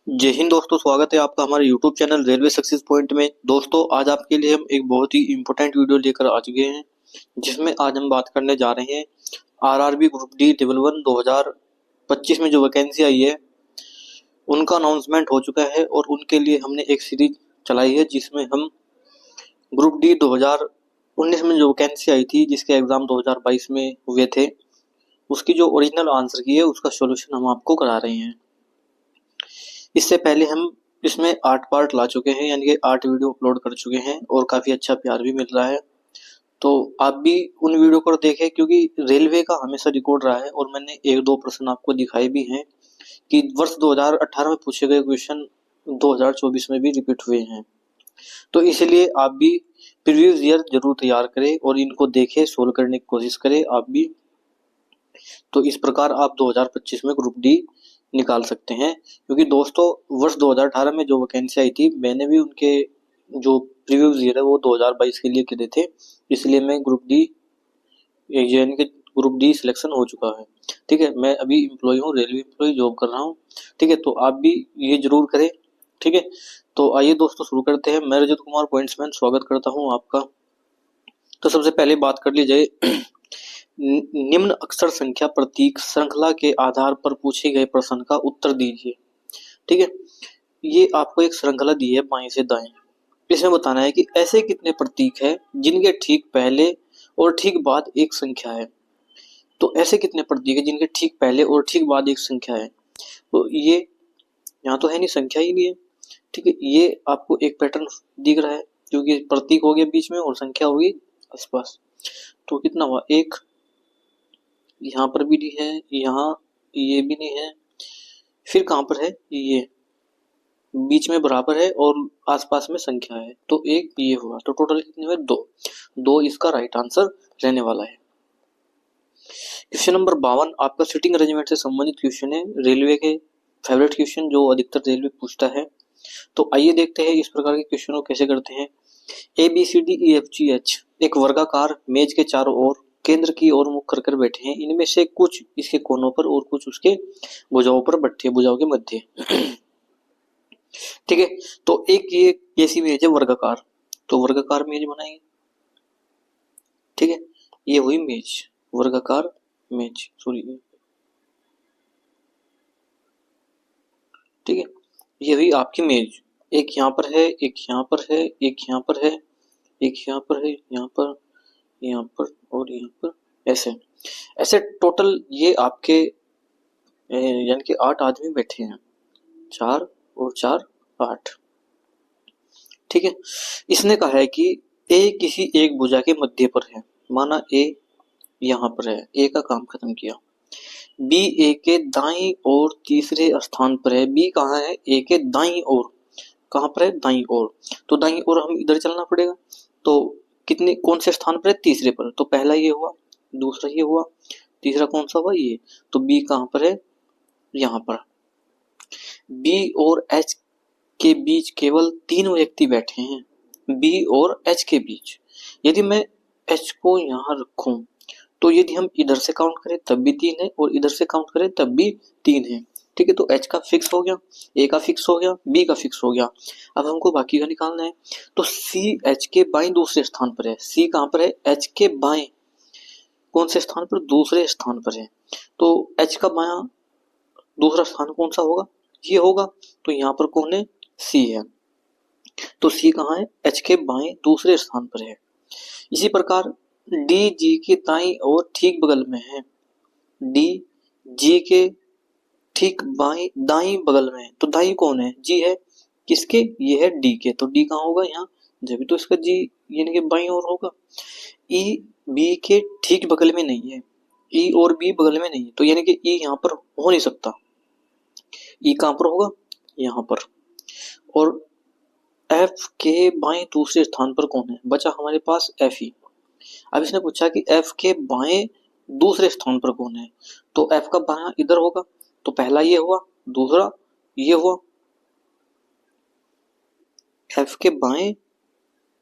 जय हिंद दोस्तों, स्वागत है आपका हमारे YouTube channel railway success point में। दोस्तों, आज आपके लिए हम एक बहुत ही इम्पोर्टेंट वीडियो लेकर आ चुके हैं, जिसमें आज हम बात करने जा रहे हैं आरआरबी ग्रुप डी लेवल 1 2025 में जो वैकेंसी आई है उनका अनाउंसमेंट हो चुका है और उनके लिए हमने एक सीरीज चलाई है जिसमें हम ग्रुप डी 2019 में जो वैकेंसी आई थी, जिसके एग्जाम 2022 में हुए थे, उसकी जो ओरिजिनल आंसर की है उसका सोल्यूशन हम आपको करा रहे हैं। इससे पहले हम इसमें 8 पार्ट ला चुके हैं, यानी कि 8 वीडियो अपलोड कर चुके हैं और काफ़ी अच्छा प्यार भी मिल रहा है। तो आप भी उन वीडियो को देखें, क्योंकि रेलवे का हमेशा रिकॉर्ड रहा है और मैंने 1-2 प्रश्न आपको दिखाए भी हैं कि वर्ष 2018 में पूछे गए क्वेश्चन 2024 में भी रिपीट हुए हैं। तो इसलिए आप भी प्रीवियस ईयर जरूर तैयार करें और इनको देखें, सोल्व करने की कोशिश करें आप भी। तो इस प्रकार आप 2025 में ग्रुप डी निकाल सकते हैं, क्योंकि दोस्तों वर्ष 2018 में जो वैकेंसी आई थी मैंने भी उनके जो प्रीवियस ईयर है वो 2022 के लिए करे थे, इसलिए मैं ग्रुप डी यानी कि ग्रुप डी सिलेक्शन हो चुका है। ठीक है, मैं अभी एम्प्लॉय हूँ, रेलवे एम्प्लॉय जॉब कर रहा हूँ। ठीक है, तो आप भी ये जरूर करें। ठीक है, तो आइए दोस्तों शुरू करते हैं। मैं रजत कुमार पॉइंट्समैन स्वागत करता हूँ आपका। तो सबसे पहले बात कर ली जाए निम्न अक्षर संख्या प्रतीक श्रृंखला के आधार पर पूछे गए प्रश्न का उत्तर दीजिए। ठीक है, ये आपको एक श्रृंखला दी है बाएं से दाएं। इसमें बताना है कि ऐसे कितने प्रतीक हैं जिनके ठीक पहले और ठीक बाद एक संख्या है। तो ऐसे कितने प्रतीक हैं जिनके ठीक पहले और ठीक बाद एक संख्या है। तो ये यहाँ तो है नहीं, संख्या ही नहीं है। ठीक है, ये आपको एक पैटर्न दिख रहा है, क्योंकि प्रतीक हो गया बीच में और संख्या होगी आसपास। तो कितना हुआ, एक यहाँ पर भी नहीं है, यहाँ ये भी नहीं है, फिर कहाँ पर है, ये बीच में बराबर है और आसपास में संख्या है, तो एक ये हुआ। तो टोटल कितने हुए, दो इसका राइट आंसर रहने वाला है। क्वेश्चन नंबर 52 आपका सिटिंग अरेंजमेंट से संबंधित क्वेश्चन है, रेलवे के फेवरेट क्वेश्चन जो अधिकतर रेलवे पूछता है। तो आइए देखते हैं इस प्रकार के क्वेश्चन को कैसे करते हैं। ABCDEFGH एक वर्गाकार मेज के चारों ओर केंद्र की ओर मुख कर बैठे हैं। इनमें से कुछ इसके कोनों पर और कुछ उसके भुजाओं पर बैठे, भुजाओं के मध्य। ठीक है, तो एक ये कैसी मेज है, वर्गाकार, तो वर्गाकार मेज बनाएंगे। ठीक है, ये हुई मेज, वर्गाकार मेज, सॉरी। ठीक है, ये हुई आपकी मेज। एक यहाँ पर है, एक यहाँ पर है, एक यहाँ पर है, एक यहाँ पर है, यहाँ पर, यहाँ पर और यहाँ पर, ऐसे ऐसे टोटल ये आपके यानी कि 8 आदमी बैठे हैं, 4 और 4 8। ठीक है, इसने कहा है कि ए किसी एक भुजा के मध्य पर है। माना ए यहाँ पर है, ए का काम खत्म किया। बी ए के दाईं और तीसरे स्थान पर है। बी कहाँ है, ए के दाईं ओर, कहाँ पर है, दाईं ओर। तो दाईं ओर हम इधर चलना पड़ेगा। तो कितने, कौन से स्थान पर है, तीसरे पर। तो पहला ये हुआ, दूसरा ये हुआ, तीसरा कौन सा हुआ, ये। तो बी कहाँ पर है, यहाँ पर। बी और एच के बीच केवल 3 व्यक्ति बैठे हैं, बी और एच के बीच। यदि मैं एच को यहाँ रखूं, तो यदि हम इधर से काउंट करें तब भी 3 है और इधर से काउंट करें तब भी 3 है। ठीक है, तो एच का फिक्स हो गया, ए का फिक्स हो गया, बी का फिक्स हो गया। अब हमको बाकी का निकालना है। तो सी एच के बाएं दूसरे स्थान पर है। सी कहाँ पर है, एच के बाएं कौन से स्थान पर, दूसरे स्थान पर है। तो एच का बायां दूसरा स्थान कौन सा होगा, ये होगा। तो यहाँ पर कौन है, सी है। तो सी कहाँ है, एच के बाएं दूसरे स्थान पर है। इसी प्रकार डी जी के दाईं और ठीक बगल में है। डी जी के ठीक बाएं दाईं बगल में है। तो दाईं कौन है, जी है, किसके, ये है डी के। तो डी कहाँ होगा, यहाँ, जब भी तो इसका जी यानी कि बाईं ओर होगा। ई बी के ठीक बगल में नहीं है, ई और बी बगल में नहीं है, तो यानी कि ई यहाँ पर हो नहीं सकता। ई कहाँ पर होगा, यहाँ पर। और एफ के बाएं दूसरे स्थान पर कौन है, बचा हमारे पास एफ ई। अब इसने पूछा कि एफ के बाएं दूसरे स्थान पर कौन है। तो एफ का बायां इधर होगा, तो पहला ये हुआ, दूसरा ये हुआ। एफ के बाएं,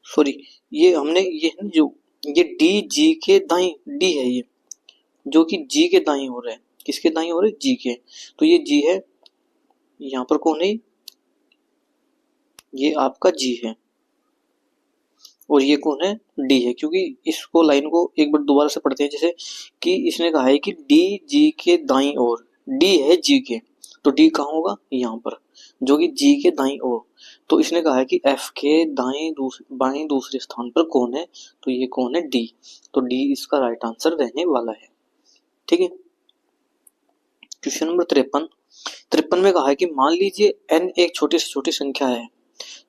सॉरी, ये हमने ये है जो ये डी जी के दाईं, डी है ये जो कि जी के दाईं हो रहा है। किसके दाईं हो रहा है, जी के। तो ये जी है, यहाँ पर कौन है, ये आपका जी है और ये कौन है, डी है। क्योंकि इसको लाइन को एक बार दोबारा से पढ़ते हैं, जैसे कि इसने कहा है कि डी जी के दाईं ओर, डी है जी के, तो डी कहाँ होगा, यहाँ पर, जो कि जी के दाईं ओर। तो इसने कहा है कि एफ के बाएं दूसरे स्थान पर कौन है, तो ये कौन है, डी। तो डी इसका राइट आंसर रहने वाला है। ठीक है। क्वेश्चन नंबर 53 में कहा है कि मान लीजिए n एक छोटी से छोटी संख्या है,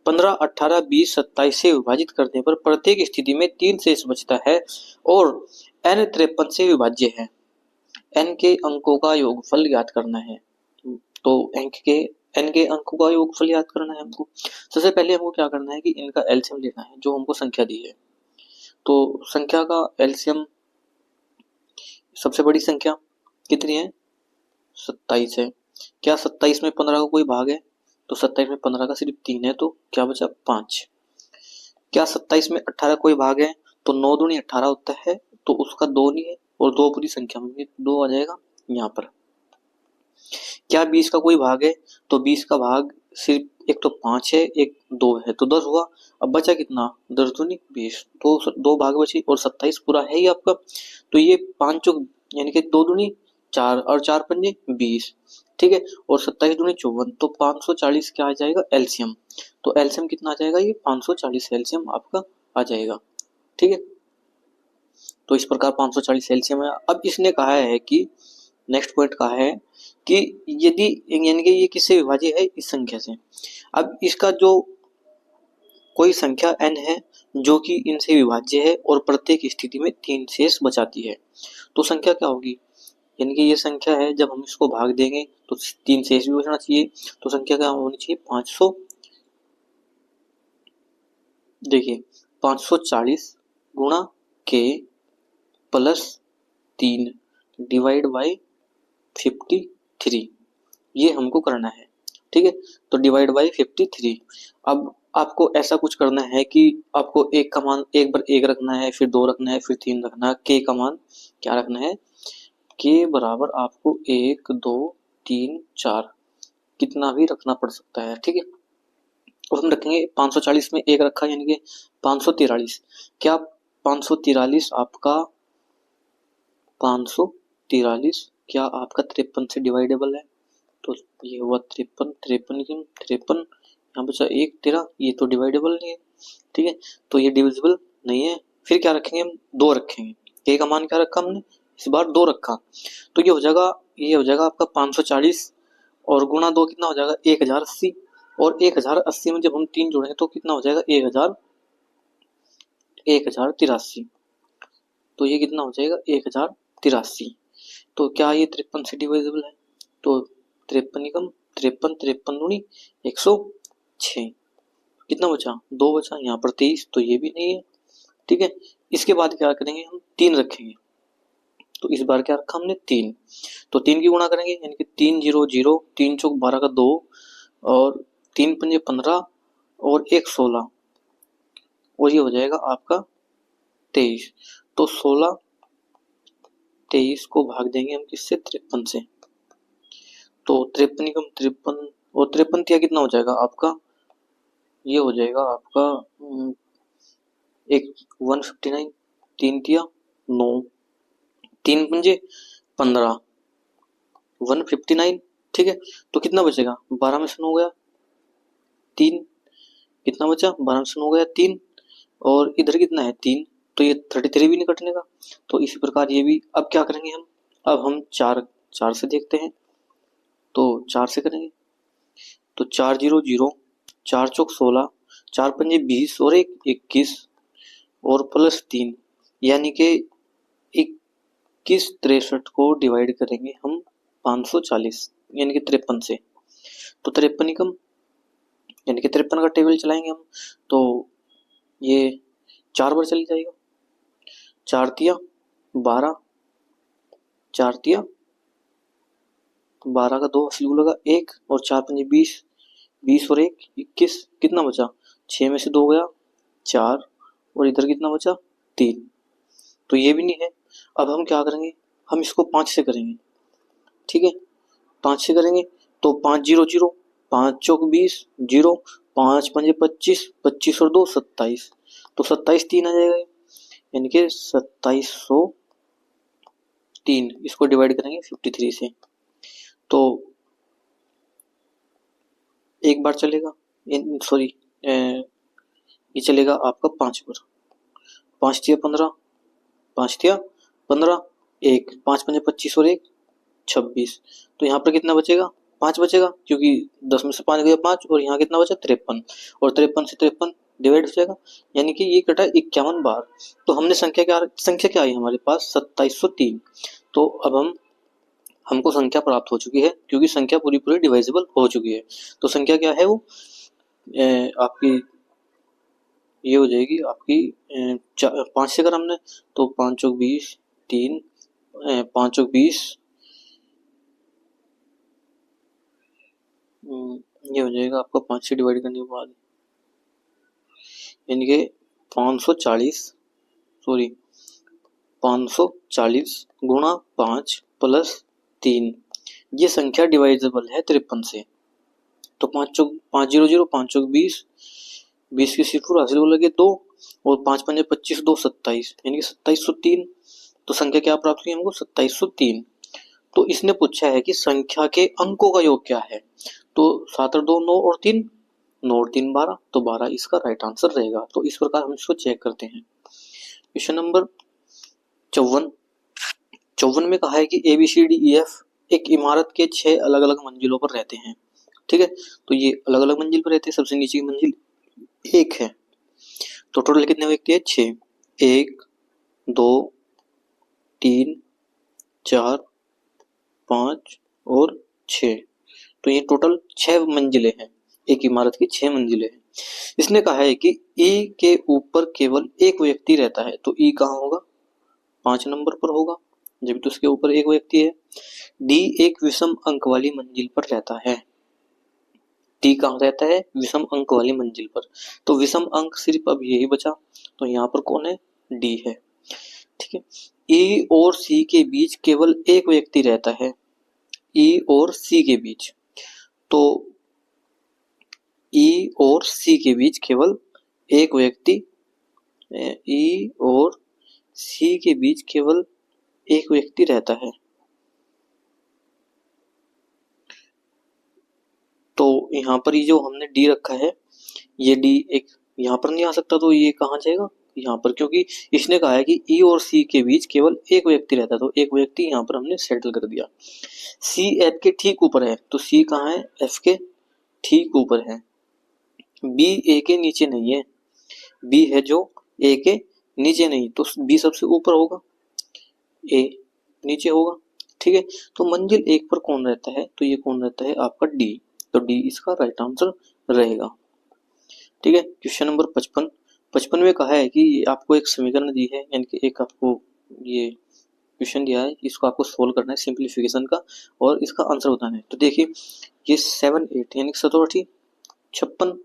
15, 18, 20, 27 से विभाजित करने पर प्रत्येक स्थिति में 3 शेष बचता है और n 53 से विभाज्य है। n के अंकों का योगफल ज्ञात करना है। तो n के अंकों का योगफल ज्ञात करना है हमको। सबसे पहले हमको क्या करना है कि इनका एलसीएम लेना है, जो हमको संख्या दी है। तो संख्या का एलसीएम, सबसे बड़ी संख्या कितनी है, 27 है। क्या 27 में 15 का कोई भाग है, तो 27 में 15 का सिर्फ 3 है, तो क्या बचा, 5। क्या 27 में 18 कोई भाग है, तो 9 दूनी 18 होता है, तो उसका 2 नहीं है और 2 पूरी संख्या में 2 आ जाएगा यहाँ पर। क्या 20 का कोई भाग है, तो 20 का भाग सिर्फ एक तो 5 है, एक 2 है, तो 10 हुआ। अब बचा कितना, 10 दूनी 20, तो 2 भाग बची और 27 पूरा है ही आपका। तो ये 5 चौक यानी कि 2 दूनी 4 और 4 पंजे 20, ठीक है, और 27 दूनी 54, तो 540 क्या आ जाएगा, एलसीएम। तो एलसीएम कितना आ जाएगा, ये 540 एलसीएम आपका आ जाएगा। ठीक है, तो इस प्रकार 540 एलसीएम है। अब इसने कहा है कि नेक्स्ट पॉइंट कहा है कि यदि यानी कि ये किससे विभाज्य है, इस संख्या से। अब इसका जो कोई संख्या n है जो कि इनसे विभाज्य है और प्रत्येक स्थिति में 3 शेष बचाती है, तो संख्या क्या होगी, यानी कि ये संख्या है, जब हम इसको भाग देंगे तो 3 शेष भी बचना चाहिए। तो संख्या क्या होनी चाहिए, 500, देखिए 540 गुणा के प्लस 3 डिवाइड बाई 53, ये हमको करना है। ठीक है, तो डिवाइड बाई 53। अब आपको ऐसा कुछ करना है कि आपको एक का मान एक बार 1 रखना है, फिर 2 रखना है, फिर 3 रखना है। के का मान क्या रखना है, के बराबर आपको 1, 2, 3, 4 कितना भी रखना पड़ सकता है। ठीक है, और हम रखेंगे 540 में 1 रखा यानी कि 543। क्या 543 आपका 543 क्या आपका 53 से डिवाइडेबल है, तो ये हुआ 53 यहाँ बचा 1 13, ये तो डिवाइडेबल नहीं है। ठीक है, तो ये डिविजिबल नहीं है। फिर क्या रखेंगे हम, 2 रखेंगे। के का मान क्या रखा हमने, इस बार 2 रखा, तो ये हो जाएगा आपका 540 और गुणा 2 कितना हो जाएगा, 1080, और 1080 में जब हम 3 जोड़ेंगे तो कितना हो जाएगा, 1083। तो ये कितना हो जाएगा, 1083। तो क्या ये 53 से डिविजिबल है, तो 53 कम 53 दूनी 106, कितना बचा, 2 बचा, यहाँ पर 23, तो ये भी नहीं है। ठीक है, इसके बाद क्या करेंगे हम, 3 रखेंगे। तो इस बार क्या रखा हमने, 3, तो 3 की गुणा करेंगे यानी कि 3 0 0, 3 चौक 12 का 2 और 3 पंजे 15 और 1 16, और ये हो जाएगा आपका 23। तो 16 23 को भाग देंगे हम किससे, 53 से। तो 53 कम 53 और 53 तिया कितना हो जाएगा आपका, ये हो जाएगा आपका एक 159, 3 तिया 9, 3 पंजे 15, 159। ठीक है, तो कितना बचेगा, 12 में से 9 गया 3, कितना बचा, 12 में से 9 गया 3, और इधर कितना है 3, तो ये 33 भी नहीं कटने का। तो इसी प्रकार ये भी। अब क्या करेंगे हम, अब हम 4 से देखते हैं, तो 4 से करेंगे, तो 4 0 0, 4 चौक 16, 4 पंजे 20 और 1 21 और प्लस 3, यानी कि 21 63 को डिवाइड करेंगे हम 540 यानी कि 53 से। तो 53 कम यानी कि 53 का टेबल चलाएंगे हम, तो ये 4 बार चली जाएगा, 4 तिया 12, 4 तिया 12 का 2 असली लगा 1 और 4 पंजे 20, 20 और 1 21, कितना बचा, 6 में से 2 गया 4, और इधर कितना बचा 3, तो ये भी नहीं है। अब हम क्या करेंगे, हम इसको 5 से करेंगे। ठीक है, 5 से करेंगे तो 5 0 0, 5 चौक 20 0, 5 पंजे 25, 25 और 2 27, तो 27 3 आ जाएगा, यानी कि 2703। इसको डिवाइड करेंगे 53 से, तो एक बार चलेगा, सॉरी ये चलेगा आपका 5 बार। 5 तिया 15, 5 तिया 15, 1 5 पंजे 25 और 1 26, तो यहाँ पर कितना बचेगा, 5 बचेगा, क्योंकि 10 में से 5 गया 5, और यहाँ कितना बचा 53, और 53 से 53 डिवाइड हो जाएगा, यानी कि ये कटा 51 बार। तो हमने संख्या क्या आई हमारे पास 2703। तो अब हमको संख्या प्राप्त हो चुकी है, क्योंकि संख्या पूरी डिवाइजेबल हो चुकी है। तो संख्या क्या है वो आपकी ये हो जाएगी आपकी 5 से अगर हमने, तो 5 चौक 20, 3 5 चौक 20, ये हो जाएगा आपका 5 से डिवाइड करने के बाद, यानी कि 540 गुणा 5 प्लस 3, ये संख्या डिवाइजेबल है 53 से। तो 5 0 0 5 चौक 20, 20 की सिफर हासिल हो लगे 2, और 5 पंजे 25 2 27, यानी कि 2703। तो संख्या क्या प्राप्त हुई हमको 2703। तो इसने पूछा है कि संख्या के अंकों का योग क्या है, तो 7 और 2 9 और 3, 9 और 3 12, तो 12 इसका राइट आंसर रहेगा। तो इस प्रकार हम इसको चेक करते हैं। क्वेश्चन नंबर 54 में कहा है कि ABCDEF एक इमारत के 6 अलग अलग मंजिलों पर रहते हैं। ठीक है, तो ये अलग अलग मंजिल पर रहते हैं, सबसे नीचे की मंजिल 1 है, तो टोटल कितने व्यक्ति है 6, 1 2 3 4 5 और 6, तो ये टोटल 6 मंजिलें हैं, एक इमारत की 6 मंजिलें हैं। इसने कहा है कि E के ऊपर केवल एक व्यक्ति रहता है, तो E कहाँ होगा 5 नंबर पर होगा, जब तो उसके ऊपर एक व्यक्ति है। D एक विषम अंक वाली मंजिल पर रहता है, D कहाँ रहता है विषम अंक वाली मंजिल पर, तो विषम अंक सिर्फ अब यही बचा, तो यहाँ पर कौन है D है। ठीक है, E और C के बीच केवल एक व्यक्ति रहता है, E और C के बीच, तो E और C के बीच केवल एक व्यक्ति, E और C के बीच केवल एक व्यक्ति रहता है, तो यहाँ पर ये जो हमने D रखा है, ये D एक यहाँ पर नहीं आ सकता, तो ये कहाँ जाएगा यहाँ पर, क्योंकि इसने कहा है कि E और C के बीच केवल एक व्यक्ति रहता है, तो एक व्यक्ति यहाँ पर हमने सेटल कर दिया। C F के ठीक ऊपर है, तो C कहाँ है F के ठीक ऊपर है। B A के नीचे नहीं है, B है जो A के नीचे नहीं, तो B सबसे ऊपर होगा, A नीचे होगा। ठीक है, तो मंजिल 1 पर कौन रहता है, तो ये कौन रहता है आपका D, तो D इसका राइट आंसर रहेगा। ठीक है, क्वेश्चन नंबर 55 में कहा है कि आपको एक समीकरण दी है, यानी कि एक आपको ये क्वेश्चन दिया है, इसको आपको सोल्व करना है सिंप्लीफिकेशन का, और इसका आंसर बताना है। तो देखिए ये 7 8 यानी 57 56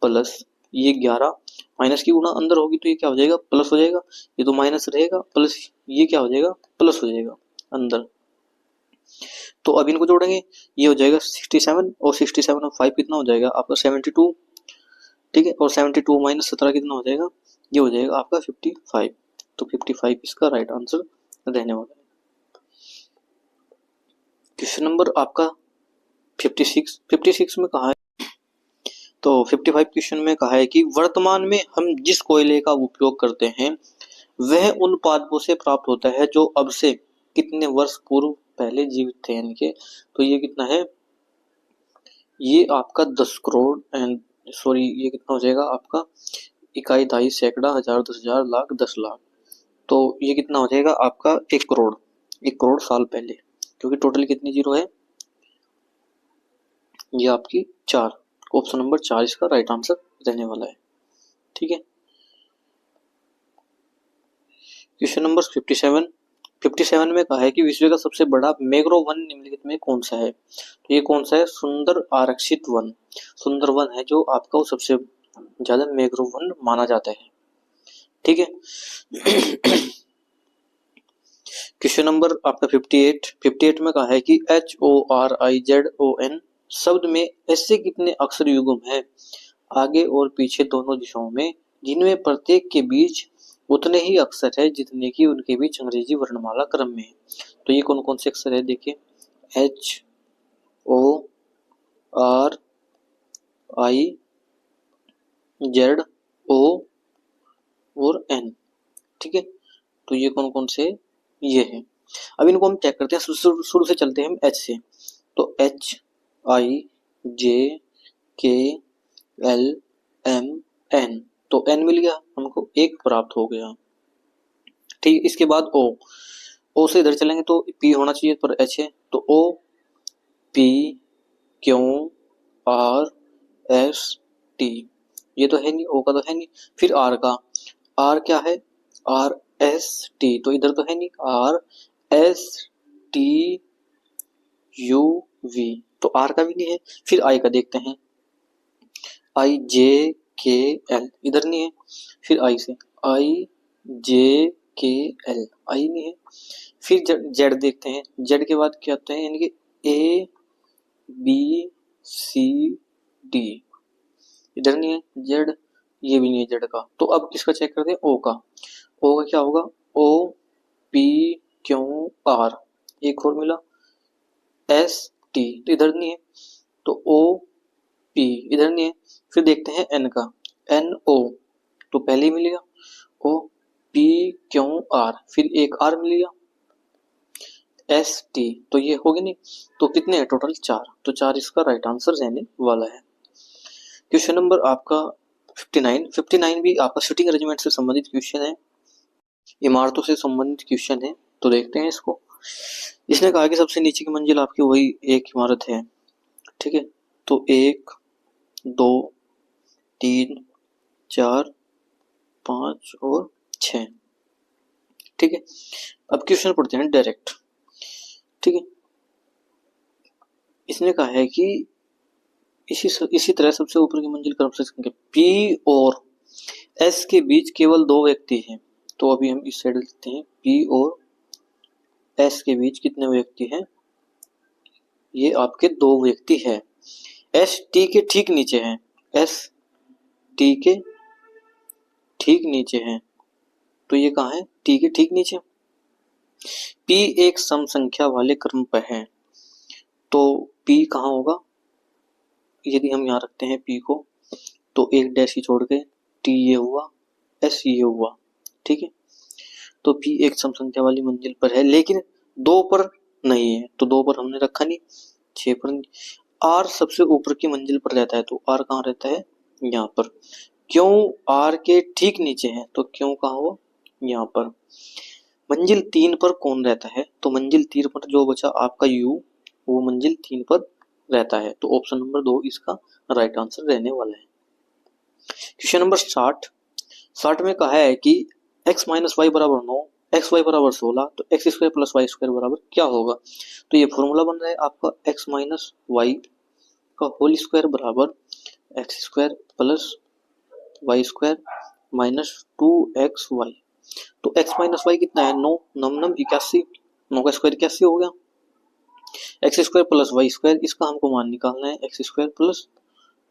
प्लस ये 11 माइनस की गुणा अंदर होगी, तो ये क्या हो जाएगा प्लस हो जाएगा, ये तो माइनस रहेगा, प्लस ये क्या हो जाएगा प्लस हो जाएगा अंदर। तो अब इनको जोड़ेंगे, ये हो जाएगा 67, और 67 और 5 कितना हो जाएगा आपका 72। ठीक है, और 72 माइनस 17 कितना हो जाएगा, ये हो जाएगा आपका 55, तो 55 इसका राइट आंसर रहने वाला है। क्वेश्चन नंबर आपका 56 में कहा है, तो 55 क्वेश्चन में कहा है कि वर्तमान में हम जिस कोयले का उपयोग करते हैं वह उन पादपों से प्राप्त होता है जो अब से कितने वर्ष पूर्व पहले जीवित थे, यानी कि तो ये कितना है, ये आपका 10 करोड़ एंड सॉरी ये कितना हो जाएगा आपका इकाई दहाई सैकड़ा हजार 10,000 लाख 10 लाख, तो ये कितना हो जाएगा आपका 1 करोड़ साल पहले, क्योंकि टोटल कितनी जीरो है, ये आपकी 4, ऑप्शन नंबर 4 इसका राइट आंसर रहने वाला है। ठीक है, क्वेश्चन नंबर 57 में कहा है कि विश्व का सबसे बड़ा मैंग्रोव वन निम्नलिखित में कौन सा है, तो ये कौन सा है सुंदर आरक्षित वन, सुंदर वन है जो आपका वो सबसे ज्यादा मैंग्रोव वन माना जाता है। ठीक है, क्वेश्चन नंबर आपका 58 में कहा है कि HORIZON शब्द में ऐसे कितने अक्षर युग्म है आगे और पीछे दोनों दिशाओं में, जिनमें प्रत्येक के बीच उतने ही अक्षर है जितने की उनके बीच अंग्रेजी वर्णमाला क्रम में है। तो ये कौन कौन से अक्षर है देखिए, H O R I Z O और एन। ठीक है, तो ये कौन कौन से ये है। अब इनको हम चेक करते हैं, शुरू से चलते हैं हम एच से। तो एच आई जे के एल एम एन, तो एन मिल गया हमको, एक प्राप्त हो गया। ठीक, इसके बाद ओ से इधर चलेंगे तो पी होना चाहिए पर एच है, तो O P Q R S T, ये तो है नहीं, ओ का तो है नहीं। फिर आर का, आर क्या है, आर एस टी, तो इधर तो है नहीं, R S T U V, तो आर का भी नहीं है। फिर आई का देखते हैं, आई जे के एल, इधर नहीं है। फिर आई से, आई जे के एल, आई नहीं है। फिर जेड देखते हैं, जेड के बाद क्या होते हैं, यानी कि ए बी सी डी, इधर नहीं है जेड, ये भी नहीं है जेड का। तो अब किसका चेक करते हैं, ओ का। ओ का क्या होगा, ओ पी क्यू आर, एक और मिला, एस टी, तो इधर नहीं है, तो ओ पी, इधर नहीं है। फिर देखते हैं एन का, एन ओ, तो पहले ही मिल गया, ओ पी क्यू आर, फिर एक आर मिल गया, एस टी, तो ये हो गया नहीं। तो कितने हैं टोटल, चार, तो चार इसका राइट आंसर रहने वाला है। क्वेश्चन नंबर आपका 59 भी आपका सिटिंग अरेंजमेंट से संबंधित क्वेश्चन है, इमारतों से संबंधित क्वेश्चन है। तो देखते हैं इसको। इसने कहा कि सबसे नीचे की मंजिल आपकी वही एक इमारत है। ठीक है, तो 1 2 3 4 5 और 6। ठीक है, अब क्वेश्चन पढ़ते हैं डायरेक्ट। ठीक है, इसने कहा है कि इसी तरह सबसे ऊपर की मंजिल क्रमशः संख्या पी और एस के बीच केवल दो व्यक्ति हैं। तो अभी हम इस साइड लिखते हैं, पी और एस के बीच कितने व्यक्ति हैं, ये आपके दो व्यक्ति हैं। एस टी के ठीक नीचे हैं, एस टी के ठीक नीचे हैं, तो ये कहाँ है, टी के ठीक नीचे। पी एक सम संख्या वाले क्रम पर है, तो पी कहाँ होगा, यदि हम यहाँ रखते हैं पी को, तो एक डैश ही छोड़ के टी ये हुआ, एस ये हुआ। ठीक है, तो पी एक सम संख्या वाली मंजिल पर है, लेकिन दो पर नहीं है, तो दो पर हमने रखा नहीं, 6 पर नहीं। आर सबसे ऊपर की मंजिल पर रहता है, तो आर कहाँ रहता है, यहाँ पर। क्यों आर के ठीक नीचे है, तो क्यों कहाँ हुआ, यहाँ पर। मंजिल 3 पर कौन रहता है, तो मंजिल 3 पर जो बचा आपका यू, वो मंजिल 3 पर रहता है, तो ऑप्शन नंबर 2 इसका राइट आंसर रहने वाला है। क्वेश्चन नंबर 60 में कहा है कि x माइनस वाई बराबर 9, एक्स वाई बराबर 16, तो X square plus Y square बराबर क्या होगा। तो ये फॉर्मूला बन रहा है आपका x माइनस वाई का होल स्क्वायर बराबर X square plus Y square minus 2xy। तो x माइनस वाई कितना है, 9 नम 81, 9 का स्क्वायर 81 हो गया। X square plus Y square, इसका हमको मान निकालना है, X square plus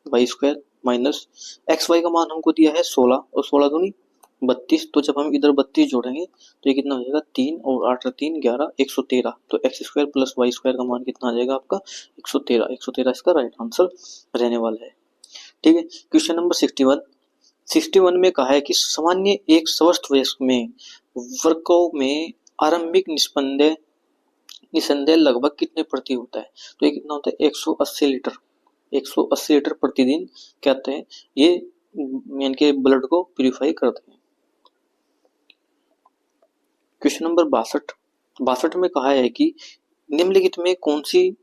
Y square minus X Y का मान हमको दिया है 16, और 16 दूनी 32, तो जब हम इधर 32 जोड़ेंगे तो ये कितना हो जाएगा, 3 और 8 3 11 113, तो X square plus Y square का मान कितना आ जाएगा आपका 113 इसका राइट आंसर रहने वाला है। ठीक है, क्वेश्चन नंबर 61 में कहा है कि सामान्य एक स्वस्थ वयस्क में वर्गों में आरंभिक निस्संदेह लगभग कितने प्रति होता है, तो ये कितना होता है 180 लीटर, 180 लीटर प्रतिदिन कहते हैं, ये यानी के ब्लड को प्यूरिफाई करते हैं। क्वेश्चन नंबर 62 में कहा है कि निम्नलिखित में कौन सी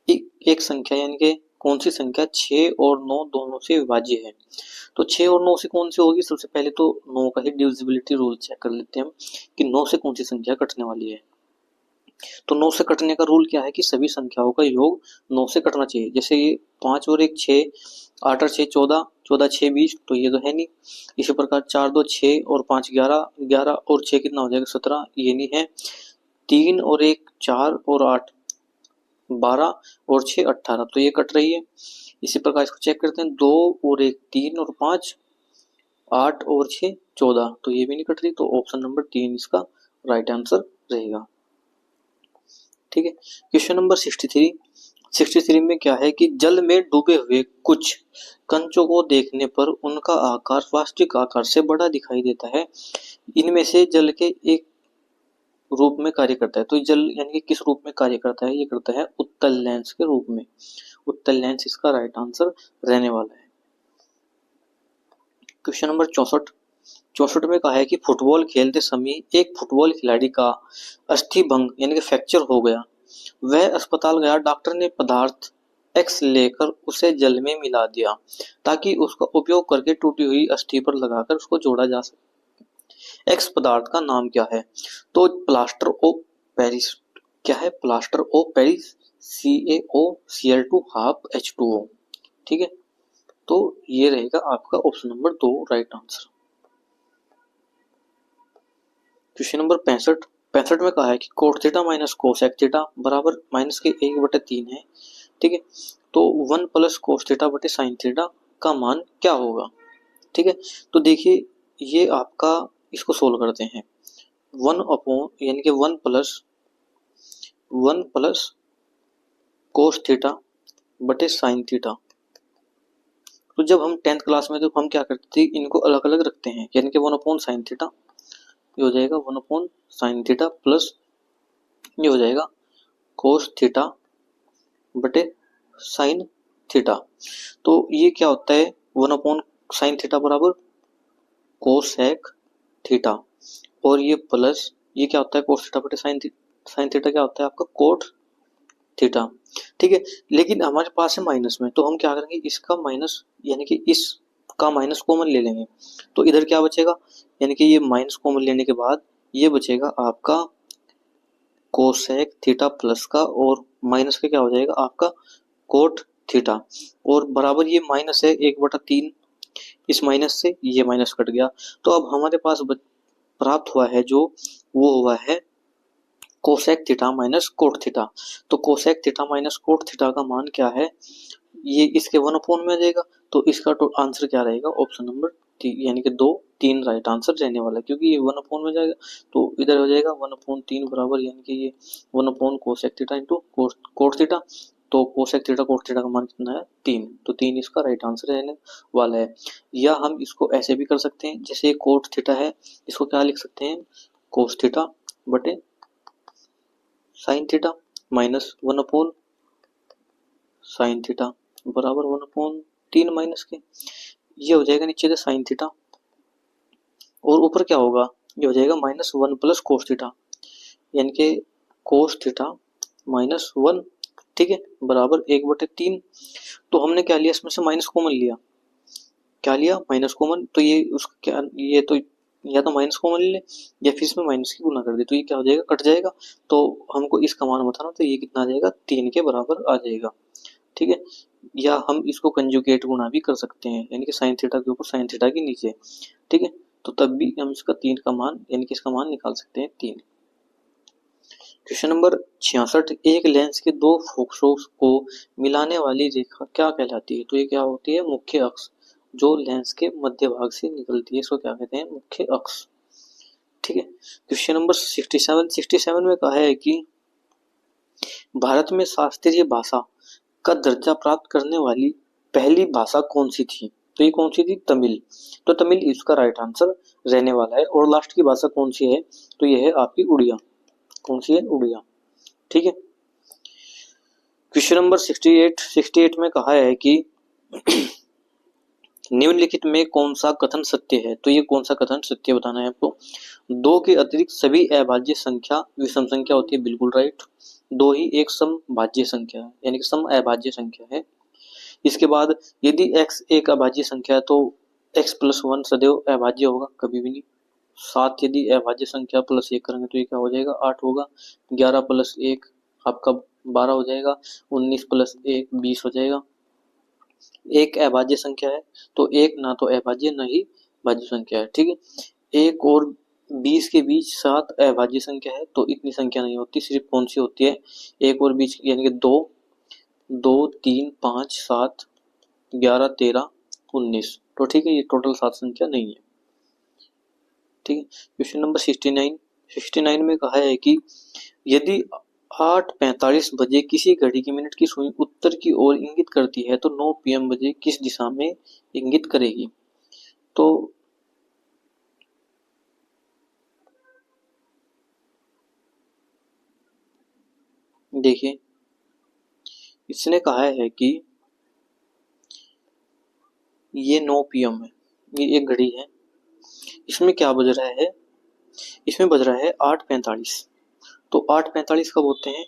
एक संख्या, यानी कि कौन सी संख्या 6 और 9 दोनों से विभाज्य है। तो 6 और 9 से कौन सी होगी, सबसे पहले तो 9 का ही डिविजिबिलिटी रूल चेक कर लेते हैं हम कि 9 से कौन सी संख्या कटने वाली है। तो 9 से कटने का रूल क्या है कि सभी संख्याओं का योग 9 से कटना चाहिए। जैसे ये 5 और 1 6, 8 और 6 14, 14 6 20, तो ये तो है नहीं। इसी प्रकार 4 2 6 और 5 11, 11 और 6 कितना हो जाएगा 17, ये नहीं है। 3 और 1 4 और 8 12 और 6 18, तो ये कट रही है। इसी प्रकार इसको चेक करते हैं, 2 और 1 3 और 5 8 और 6 14, तो ये भी नहीं कट रही, तो ऑप्शन नंबर 3 इसका राइट आंसर रहेगा। ठीक है, क्वेश्चन नंबर 63 में क्या है कि जल में डूबे हुए कुछ कंचों को देखने पर उनका आकार वास्तविक आकार से बड़ा दिखाई देता है। इनमें से जल के एक रूप में कार्य करता है, तो जल यानी कि किस रूप में कार्य करता है, ये करता है उत्तल लेंस के रूप में। उत्तल लेंस इसका राइट आंसर रहने वाला है। क्वेश्चन नंबर 64 में कहा है कि फुटबॉल खेलते समय एक फुटबॉल खिलाड़ी का अस्थिभंग यानी कि फ्रैक्चर हो गया। वह अस्पताल गया, डॉक्टर ने पदार्थ एक्स लेकर उसे जल में मिला दिया ताकि उसका उपयोग करके टूटी हुई अस्थि पर लगाकर उसको जोड़ा जा सके। एक्स पदार्थ का नाम क्या है? तो प्लास्टर ऑफ पेरिस। क्या है? Plaster of Paris, CaO, Cl2 H2O। ठीक है, तो ये रहेगा आपका option number 2 right answer. Question number 65 में कहा है कि cot theta minus cosec theta बराबर माइनस के 1/3 है। ठीक है, तो 1 प्लस कोस थीटा बटे साइन थीटा का मान क्या होगा? ठीक है, तो देखिए ये आपका, इसको सोल्व करते हैं। 1 अपॉन यानी कि 1 प्लस कोस थीटा बटे साइन थीटा। तो जब हम 10th क्लास में, तो हम क्या करते थे, इनको अलग अलग रखते हैं, यानी कि 1 अपॉन साइन थीटा, ये हो जाएगा 1 अपॉन साइन थीटा प्लस ये हो जाएगा कोस थीटा बटे साइन थीटा। तो ये क्या होता है, 1 अपॉन साइन थीटा बराबर कोसेक थीटा, और ये प्लस ये क्या होता है, कोस थीटा बटे साइन थीटा क्या होता है आपका कोट थीटा। ठीक है, लेकिन हमारे पास है माइनस में, तो हम क्या करेंगे, इसका माइनस यानी कि इसका माइनस कॉमन ले लेंगे, तो इधर क्या बचेगा, यानी कि ये माइनस कॉमन लेने के बाद ये बचेगा आपका कोसेक थीटा प्लस का, और माइनस का क्या हो जाएगा आपका कोट थीटा, और बराबर ये माइनस है 1/3, इस माइनस से ये माइनस कट गया, तो अब हमारे पास प्राप्त हुआ है जो वो हुआ है cosec theta minus cot theta. तो cosec theta minus cot theta का मान क्या है, ये इसके 1 अपॉन में आ जाएगा, तो इसका तो आंसर क्या रहेगा, ऑप्शन नंबर 3 यानी कि 3 राइट आंसर रहने वाला है, क्योंकि ये 1 अपॉन में जाएगा, तो इधर हो जाएगा 1/3 बराबर यानी कि ये 1 upon cosec theta into coat theta, तो कोसेक थीटा कोट थीटा का मान कितना है 3, तो 3 इसका राइट आंसर रहने वाला है। या हम इसको ऐसे भी कर सकते हैं, जैसे कोट थीटा है, इसको क्या लिख सकते हैं, कोस थीटा बटे sine theta minus 1 upon sine theta बराबर 1/3 माइनस के, ये हो जाएगा नीचे से साइन थीटा, और ऊपर क्या होगा, ये हो जाएगा माइनस 1 प्लस कोस थीटा, यानी कि कोस थीटा माइनस 1। ठीक है, बराबर 1/3। तो हमने क्या लिया, इसमें से माइनस कॉमन लिया, क्या लिया, माइनस कॉमन, तो ये उसका क्या, ये तो या तो माइनस कॉमन ले या फिर इसमें माइनस की गुना कर दे, तो ये क्या हो जाएगा, कट जाएगा, तो हमको इसका मान बताना, तो ये कितना आ जाएगा, 3 के बराबर आ जाएगा। ठीक है, या हम इसको कंजुगेट गुना भी कर सकते हैं, यानी कि साइन थीटा के ऊपर साइन थीटा के नीचे। ठीक है, तो तब भी हम इसका 3 का मान यानी कि इसका मान निकाल सकते हैं 3। क्वेश्चन नंबर 66, एक लेंस के दो फोकसों को मिलाने वाली रेखा क्या कहलाती है? तो ये क्या होती है, मुख्य अक्ष, जो लेंस के मध्य भाग से निकलती है, इसको क्या कहते हैं, मुख्य अक्ष। ठीक है, क्वेश्चन नंबर 67 में कहा है कि भारत में शास्त्रीय भाषा का दर्जा प्राप्त करने वाली पहली भाषा कौन सी थी? तो ये कौन सी थी, तमिल। तो तमिल इसका राइट आंसर रहने वाला है। और लास्ट की भाषा कौन सी है, तो ये है आपकी उड़िया। कौन सी है, उड़िया। ठीक है, क्वेश्चन नंबर 68 में कहा है कि निम्नलिखित में कौन सा कथन सत्य है? तो ये कौन सा कथन सत्य बताना है आपको। 2 के अतिरिक्त सभी अभाज्य संख्या विषम संख्या होती है, बिल्कुल राइट। 2 ही एक समभाज्य संख्या है, यानी कि सम अभाज्य संख्या है। इसके बाद यदि x एक अभाज्य संख्या है तो x प्लस 1 सदैव अभाज्य होगा, कभी भी नहीं। 7 यदि अभाज्य संख्या प्लस 1 करेंगे तो ये क्या हो जाएगा, 8 होगा। 11 प्लस 1 आपका 12 हो जाएगा। 19 प्लस 1 20 हो जाएगा। एक अभाज्य संख्या है तो एक ना तो अभाज्य ना ही भाज्य संख्या है। ठीक है, 1 और 20 के बीच 7 अभाज्य संख्या है, तो इतनी संख्या नहीं होती। सिर्फ कौन सी होती है, 1 और 20 यानी कि 2 2 3 5 7 11, 13, 19। तो ठीक है, ये टोटल 7 संख्या नहीं है। ठीक है, क्वेश्चन नंबर 69 में कहा है कि यदि 8:45 बजे किसी घड़ी की मिनट की सुई उत्तर की ओर इंगित करती है तो 9 PM बजे किस दिशा में इंगित करेगी। तो देखिए, इसने कहा है कि ये 9 PM है, ये एक घड़ी है, इसमें क्या बज रहा है, इसमें बज रहा है 8:45। तो 8:45 कब होते हैं,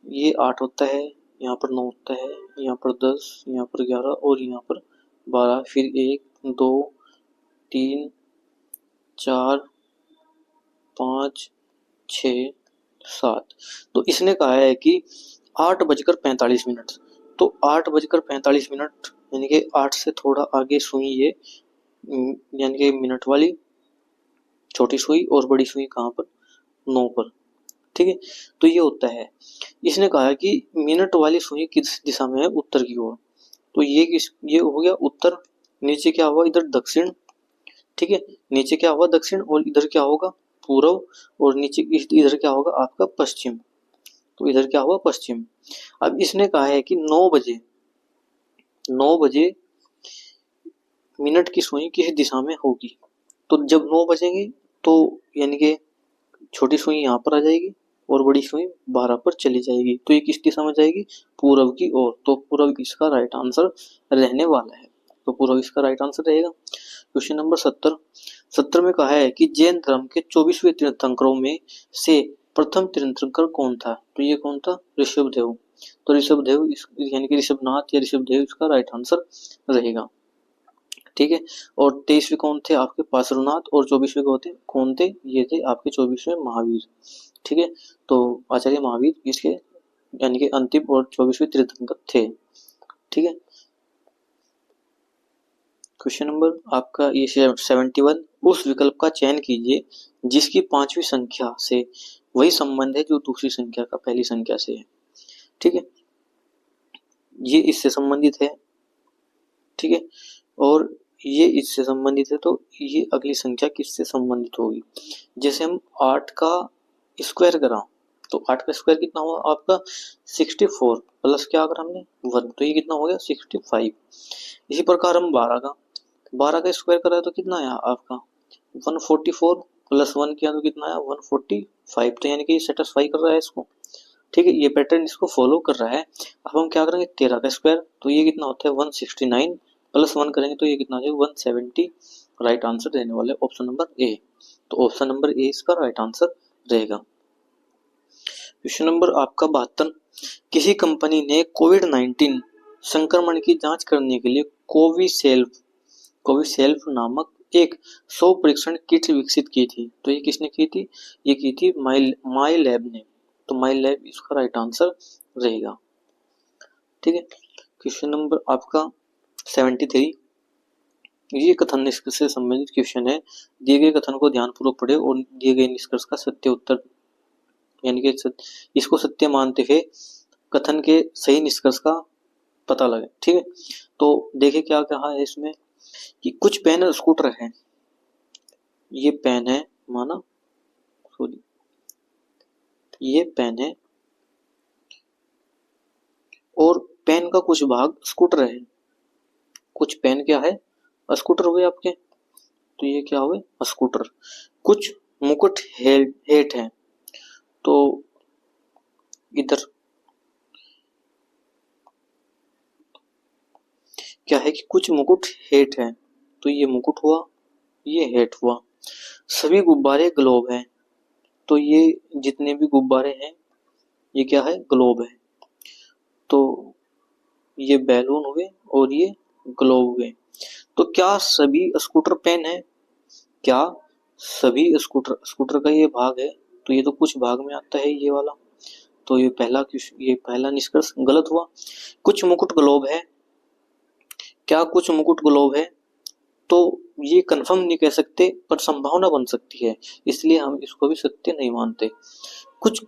ये 8 होता है, यहाँ पर 9 होता है, यहाँ पर 10, यहाँ पर 11 और यहाँ पर 12, फिर 1, 2, 3, 4, 5, 6, 7। तो इसने कहा है कि 8:45। तो 8:45 यानी कि 8 से थोड़ा आगे सुई ये, यानी कि मिनट वाली छोटी सुई और बड़ी सुई कहाँ पर, 9 पर। ठीक है, तो ये होता है। इसने कहा कि मिनट वाली सुई किस दिशा में है, उत्तर की ओर। तो ये हो गया उत्तर, नीचे क्या हुआ, इधर दक्षिण। ठीक है, नीचे क्या हुआ, दक्षिण, और इधर क्या होगा, पूर्व, और नीचे इधर क्या होगा आपका, पश्चिम। तो इधर क्या हुआ, पश्चिम। अब इसने कहा है कि 9 बजे मिनट की सुई किस दिशा में होगी। तो जब 9 बजेंगे तो यानी कि छोटी सुई यहाँ पर आ जाएगी और बड़ी सुई 12 पर चली जाएगी। तो ये किस दिशा में जाएगी, पूर्व की ओर। तो पूर्व इसका राइट आंसर रहने वाला है। तो पूर्व इसका राइट आंसर रहेगा। क्वेश्चन नंबर 70 में कहा है कि जैन धर्म के 24वें तीर्थंकरों में से प्रथम तीर्थंकर कौन था। तो ये कौन था, ऋषभदेव। तो ऋषभदेव यानी कि ऋषभनाथ या ऋषभदेव इसका राइट आंसर रहेगा। ठीक है, और 23वें कौन थे आपके, पार्श्वनाथ, और 24वें कौन थे, ये थे आपके 24वें महावीर। ठीक है, तो आचार्य महावीर इसके यानी कि अंतिम और 24वें तीर्थंकर थे। ठीक है, क्वेश्चन नंबर आपका ये 71, उस विकल्प का चयन कीजिए जिसकी 5वीं संख्या से वही संबंध है जो दूसरी संख्या का पहली संख्या से है। ठीक है, ये इससे संबंधित है। ठीक है, और ये इससे संबंधित है, तो ये अगली संख्या किससे संबंधित होगी। जैसे हम 8 का स्क्वायर करा, तो 8 का स्क्वायर कितना हुआ आपका, 64, प्लस क्या करा हमने, 1, तो ये कितना हो गया, 65। इसी प्रकार हम 12 का स्क्वायर करा तो कितना आया आपका, 144, प्लस 1 किया तो कितना आया, 145। तो यानी कि ये सेटिस्फाई कर रहा है इसको। ठीक है, ये पैटर्न इसको फॉलो कर रहा है। अब हम क्या करेंगे, 13 का स्क्वायर, तो ये कितना होता है, 169, प्लस 1 करेंगे तो ये कितना हो जाएगा, 170। राइट आंसर रहने वाले ऑप्शन नंबर ए। तो ऑप्शन नंबर ए इसका राइट आंसर रहेगा। क्वेश्चन नंबर आपका 72, किसी कंपनी ने कोविड-19 संक्रमण की जांच करने के लिए कोविसेल्फ नामक एक 100 परीक्षण किट विकसित की थी। तो ये किसने की थी, ये की थी माई लैब ने। तो माई लैब इसका राइट आंसर रहेगा। ठीक है, क्वेश्चन नंबर आपका 73, ये कथन निष्कर्ष से संबंधित क्वेश्चन है। दिए गए कथन को ध्यानपूर्वक पढ़े और दिए गए निष्कर्ष का सत्य उत्तर यानी कि इसको सत्य मानते हुए कथन के सही निष्कर्ष का पता लगे। ठीक है, तो देखिए क्या कहा है इसमें कि कुछ पेन स्कूटर है, ये पेन है माना, सॉरी ये पेन है और पेन का कुछ भाग स्कूटर है। कुछ पेन क्या है, स्कूटर हुए आपके, तो ये क्या हुए, स्कूटर। कुछ मुकुट हेट है, तो इधर क्या है कि कुछ मुकुट हेट है, तो ये मुकुट हुआ, ये हेट हुआ। सभी गुब्बारे ग्लोब हैं, तो ये जितने भी गुब्बारे हैं ये क्या है, ग्लोब है। तो ये बैलून हुए और ये ग्लोब हुए। तो क्या सभी स्कूटर पेन है, क्या सभी स्कूटर का ये भाग है, तो ये तो कुछ भाग में आता है ये वाला। तो ये पहला निष्कर्ष गलत हुआ। कुछ मुकुट ग्लोब है, क्या कुछ मुकुट ग्लोब है, तो ये कंफर्म नहीं कह सकते पर संभावना बन सकती है, इसलिए हम इसको भी सत्य नहीं मानते। कुछ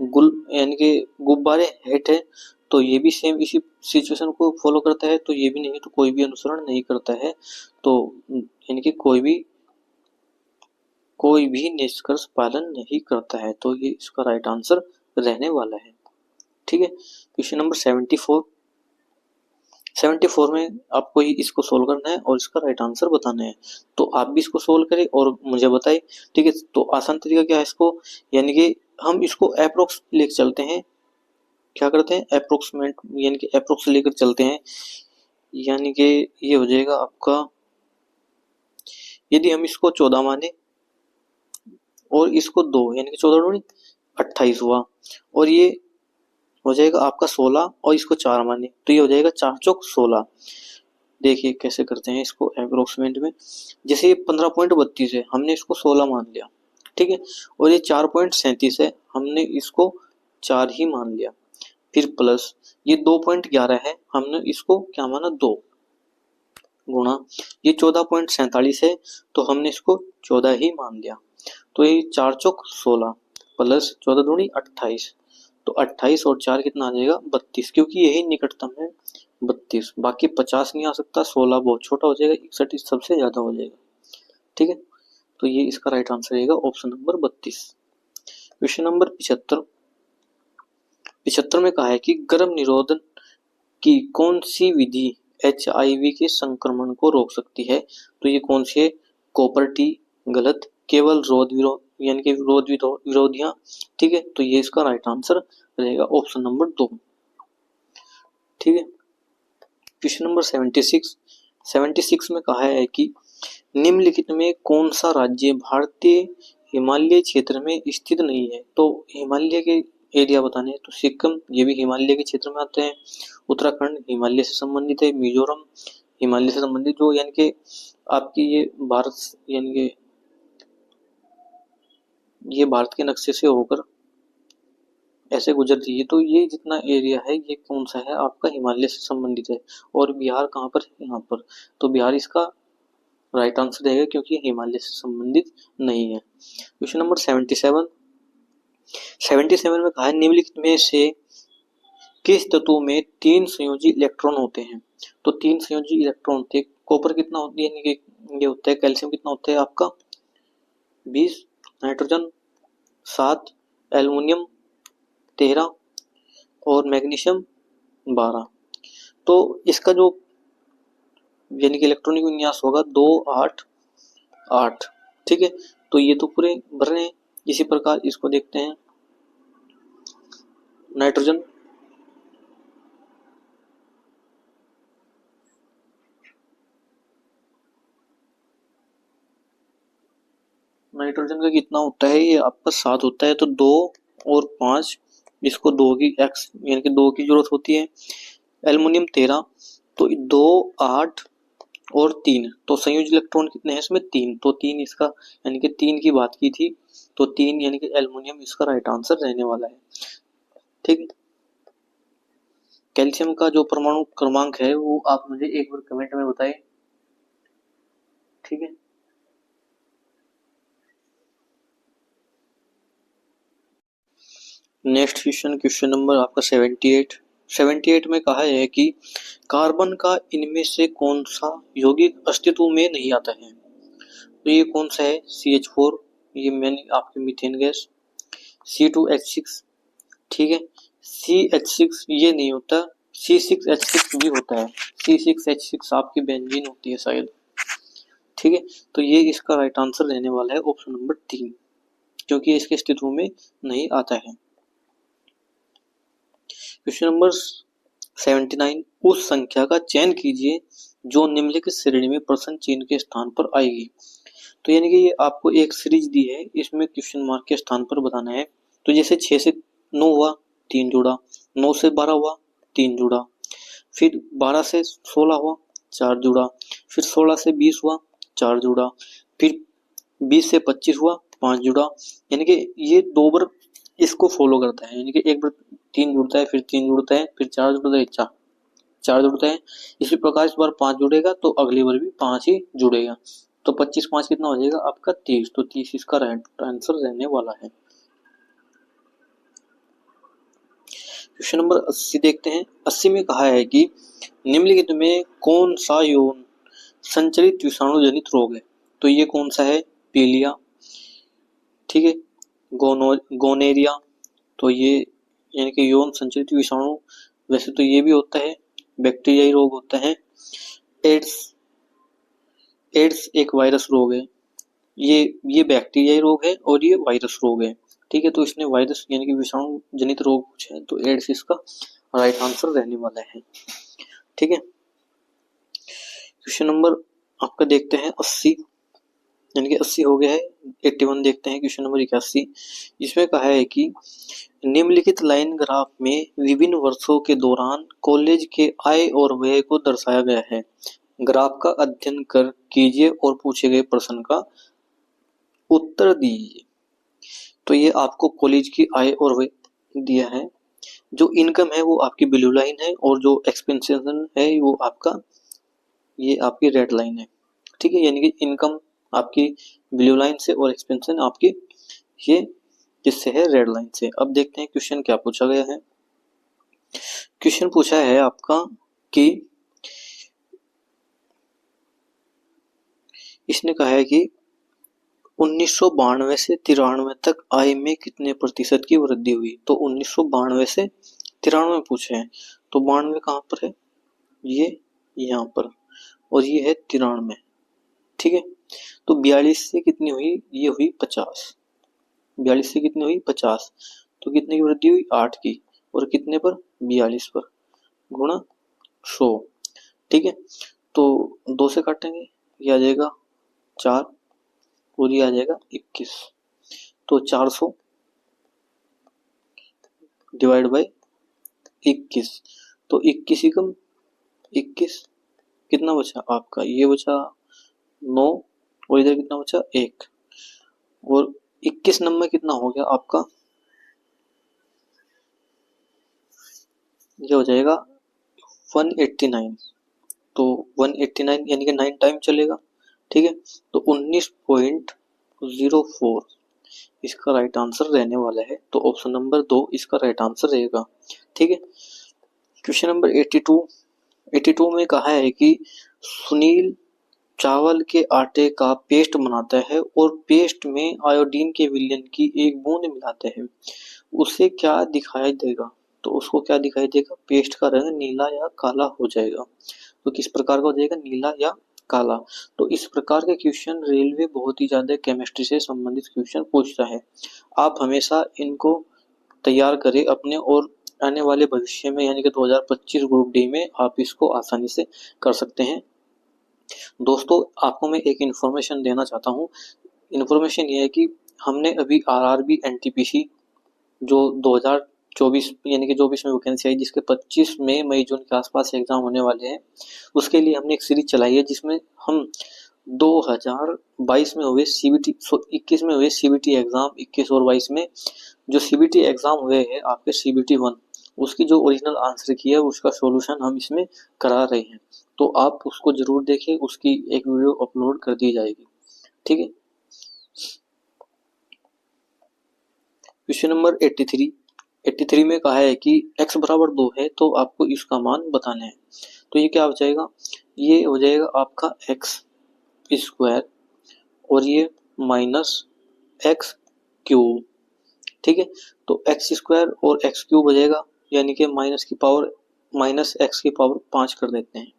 गुल यानी कि गुब्बारे हेट है, तो ये भी सेम इसी सिचुएशन को फॉलो करता है, तो ये भी नहीं, तो कोई भी अनुसरण नहीं करता है, तो यानी कि कोई भी निष्कर्ष पालन नहीं करता है, तो ये इसका राइट आंसर रहने वाला है। ठीक है, क्वेश्चन नंबर 74 में आपको ही इसको सोल्व करना है और इसका राइट आंसर बताना है, तो आप भी इसको सोल्व करें और मुझे बताएं। ठीक है, तो आसान तरीका क्या है इसको, यानी कि हम इसको अप्रोक्स लेकर चलते हैं, क्या करते हैं अप्रोक्सीमेट, यानी कि अप्रोक्स लेकर चलते हैं, यानी कि ये हो जाएगा आपका, यदि हम इसको 14 माने और इसको 2, यानी कि 14 दूनी 28 हुआ, और ये हो जाएगा आपका 16 और इसको 4 माने, तो ये हो जाएगा 4 चौक 16। देखिए कैसे करते हैं इसको अप्रोक्सीमेट में, जैसे ये 15.32 है, हमने इसको 16 मान लिया, ठीक है, और ये 4.37 है, हमने इसको 4 ही मान लिया, फिर प्लस ये 2.11 है, हमने इसको क्या माना 2, गुणा ये 14.47 है, तो हमने इसको 14 ही मान लिया, तो ये 4 चौक 16 प्लस 14 दूनी 28, तो 28 और 4 कितना आ जाएगा 32, क्योंकि यही निकटतम है 32, बाकी 50 नहीं आ सकता, 16 बहुत छोटा हो जाएगा, 61 सबसे ज्यादा हो जाएगा। ठीक है, तो ये इसका राइट आंसर रहेगा ऑप्शन नंबर 32। क्वेश्चन नंबर 75 में कहा है कि गर्भ निरोधन की कौन सी विधि HIV के संक्रमण को रोक सकती है, तो ये कौन सी है, कॉपर टी गलत, केवल रोध विरोध यानी कि विरोध विरोधियां, ठीक है, तो ये इसका राइट आंसर रहेगा ऑप्शन नंबर 2। ठीक है, क्वेश्चन नंबर 76 में कहा है कि निम्नलिखित में कौन सा राज्य भारतीय हिमालय क्षेत्र में स्थित नहीं है, तो हिमालय के एरिया बताने हैं, तो सिक्किम ये भी हिमालय के क्षेत्र में आते हैं, उत्तराखंड हिमालय से संबंधित है, मिजोरम हिमालय से संबंधित, जो यानी कि आपकी ये भारत यानी कि ये भारत के नक्शे से होकर ऐसे गुजर रही है, तो ये जितना एरिया है ये कौन सा है आपका हिमालय से संबंधित है, और बिहार कहाँ पर है, यहाँ पर, तो बिहार इसका राइट आंसर रहेगा क्योंकि हिमालय से संबंधित नहीं है। क्वेश्चन नंबर 77 में कहा है निम्नलिखित में से किस तत्व में 3 संयोजी इलेक्ट्रॉन होते हैं, तो 3 संयोजी इलेक्ट्रॉन होते हैं, कॉपर कितना होती है, यानी कि ये होता है, कैल्शियम कितना होता है आपका 20, नाइट्रोजन 7, एल्युमिनियम 13 और मैग्नीशियम 12, तो इसका जो यानी कि इलेक्ट्रॉनिक विन्यास होगा 2 8 8। ठीक है, तो ये तो पूरे भर रहे हैं। इसी प्रकार इसको देखते हैं, नाइट्रोजन का कितना होता है, ये आपका 7 होता है, तो 2 और 5, इसको 2 की एक्स यानी कि 2 की जरूरत होती है, एल्युमिनियम 13, तो 2 8 और 3, तो संयोजी इलेक्ट्रॉन कितने हैं इसमें 3, तो 3 इसका यानी कि 3 की बात की थी, तो 3 यानी कि एल्युमिनियम इसका राइट आंसर रहने वाला है। ठीक है, कैल्शियम का जो परमाणु क्रमांक है वो आप मुझे एक बार कमेंट में बताएं। ठीक है, नेक्स्ट क्वेश्चन नंबर आपका 78 में कहा है कि कार्बन का इनमें से कौन सा यौगिक अस्तित्व में नहीं आता है, तो ये कौन सा है, CH4, ये मैंने आपकी मीथेन गैस, C2H6, ठीक है, CH6 ये नहीं होता, C6H6 भी होता है, C6H6 आपकी बेंजीन होती है शायद। ठीक है, तो ये इसका राइट आंसर रहने वाला है ऑप्शन नंबर 3, क्योंकि इसके अस्तित्व में नहीं आता है। क्वेश्चन नंबर 79, उस संख्या का चयन कीजिए जो निम्नलिखित श्रेणी में प्रश्न चिन्ह के स्थान पर आएगी, तो यानी कि ये आपको एक सीरीज दी है, इसमें क्वेश्चन मार्क के स्थान पर बताना है, तो जैसे 6 से 9 हुआ 3 जुड़ा, 9 से 12 हुआ 3 जुड़ा, फिर 12 से 16 हुआ 4 जुड़ा, फिर 16 से 20 हुआ 4 जुड़ा, फिर 20 से 25 हुआ 5 जुड़ा, यानी कि ये 2 बार इसको फॉलो करता है, यानी कि एक बार 3 जुड़ता है, फिर 3 जुड़ता है, फिर 4 जुड़ता है, 4 जुड़ता है, इसी प्रकार इस बार 5 जुड़ेगा तो अगली बार भी 5 ही जुड़ेगा, तो 25 5 कितना हो जाएगा आपका 30, तो 30 इसका राइट आंसर रहने वाला है। क्वेश्चन नंबर 80 देखते हैं। 80 में कहा है कि निम्नलिखित में कौन सा यौन संचरित विषाणु जनित रोग है। तो ये कौन सा है, पीलिया, ठीक है, गोनेरिया, तो ये यानी कि यौन संचरित विषाणु, वैसे तो ये भी होता है, बैक्टीरियाई रोग होता है। एड्स एक वायरस रोग है, ये बैक्टीरियाई रोग है और ये वायरस रोग है, ठीक है। तो इसने वायरस यानी कि विषाणु जनित रोग पूछे हैं, तो एड्स इसका राइट आंसर रहने वाला है, ठीक है। क्वेश्चन नंबर आपका देखते हैं 80, यानी कि 80 हो गया है। 81 देखते हैं, क्वेश्चन नंबर 81, इसमें कहा है कि निम्नलिखित लाइन ग्राफ में विभिन्न वर्षों के दौरान कॉलेज के आय और व्यय को दर्शाया गया है। ग्राफ का अध्ययन कर कीजिए और पूछे गए प्रश्न का उत्तर दीजिए। तो ये आपको कॉलेज की आय और व्यय दिया है, जो इनकम है वो आपकी ब्लू लाइन है और जो एक्सपेंसेस है वो आपका ये आपकी रेड लाइन है, ठीक है। यानी कि इनकम आपकी ब्लू लाइन से और एक्सपेंशन आपकी ये किससे है, रेड लाइन से। अब देखते हैं क्वेश्चन क्या पूछा गया है। क्वेश्चन पूछा है आपका कि इसने कहा है कि 1992 से 93 तक आय में कितने प्रतिशत की वृद्धि हुई। तो 1992 से 93 पूछे हैं, तो 92 कहाँ पर है, ये यहाँ पर, और ये है 93, ठीक है। तो 42 से कितनी हुई, ये हुई 50, 42 से कितनी हुई 50, तो कितने की वृद्धि हुई 8 की, और कितने पर 42 पर, गुणा 100, ठीक है। तो 2 से काटेंगे, ये आ जाएगा 4 और ये आ जाएगा 21, तो 400 डिवाइड बाई 21, तो 21 ही कम 21 कितना बचा आपका, ये बचा 9 और इधर कितना बचा 1, और 21 नंबर कितना हो गया आपका, ये हो जाएगा 189, तो 189 यानी कि 9 टाइम चलेगा, ठीक है। तो 19.04 इसका राइट आंसर रहने वाला है, तो ऑप्शन नंबर 2 इसका राइट आंसर रहेगा, ठीक है। क्वेश्चन नंबर 82 में कहा है कि सुनील चावल के आटे का पेस्ट बनाता है और पेस्ट में आयोडीन के विलयन की एक बूंद मिलाते हैं, उसे क्या दिखाई देगा। तो उसको क्या दिखाई देगा, पेस्ट का रंग नीला या काला हो जाएगा। तो किस प्रकार का हो जाएगा, नीला या काला। तो इस प्रकार के क्वेश्चन रेलवे बहुत ही ज्यादा केमिस्ट्री से संबंधित क्वेश्चन पूछता है। आप हमेशा इनको तैयार करें अपने, और आने वाले भविष्य में यानी कि 2025 ग्रुप डी में आप इसको आसानी से कर सकते हैं। दोस्तों आपको मैं एक इन्फॉर्मेशन देना चाहता हूँ। इन्फॉर्मेशन ये है कि हमने अभी आरआरबी एनटीपीसी जो 2024 यानी कि 24 में वैकेंसी आई, जिसके 25 मई जून के आसपास एग्जाम होने वाले हैं, उसके लिए हमने एक सीरीज चलाई है जिसमें हम 2022 में हुए सीबीटी 21 में हुए सीबीटी एग्जाम 21 और 22 में जो सीबीटी एग्जाम हुए हैं आपके सीबीटी 1, उसकी जो ओरिजिनल आंसर की है उसका सॉल्यूशन हम इसमें करा रहे हैं, तो आप उसको जरूर देखें, उसकी एक वीडियो अपलोड कर दी जाएगी, ठीक है। क्वेश्चन नंबर 83 में कहा है कि x बराबर 2 है तो आपको इसका मान बताना है। तो ये क्या हो जाएगा, ये हो जाएगा आपका x स्क्वायर और ये माइनस एक्स क्यूब, ठीक है। तो x स्क्वायर और x क्यूब हो जाएगा, यानी कि माइनस x की पावर 5 कर देते हैं,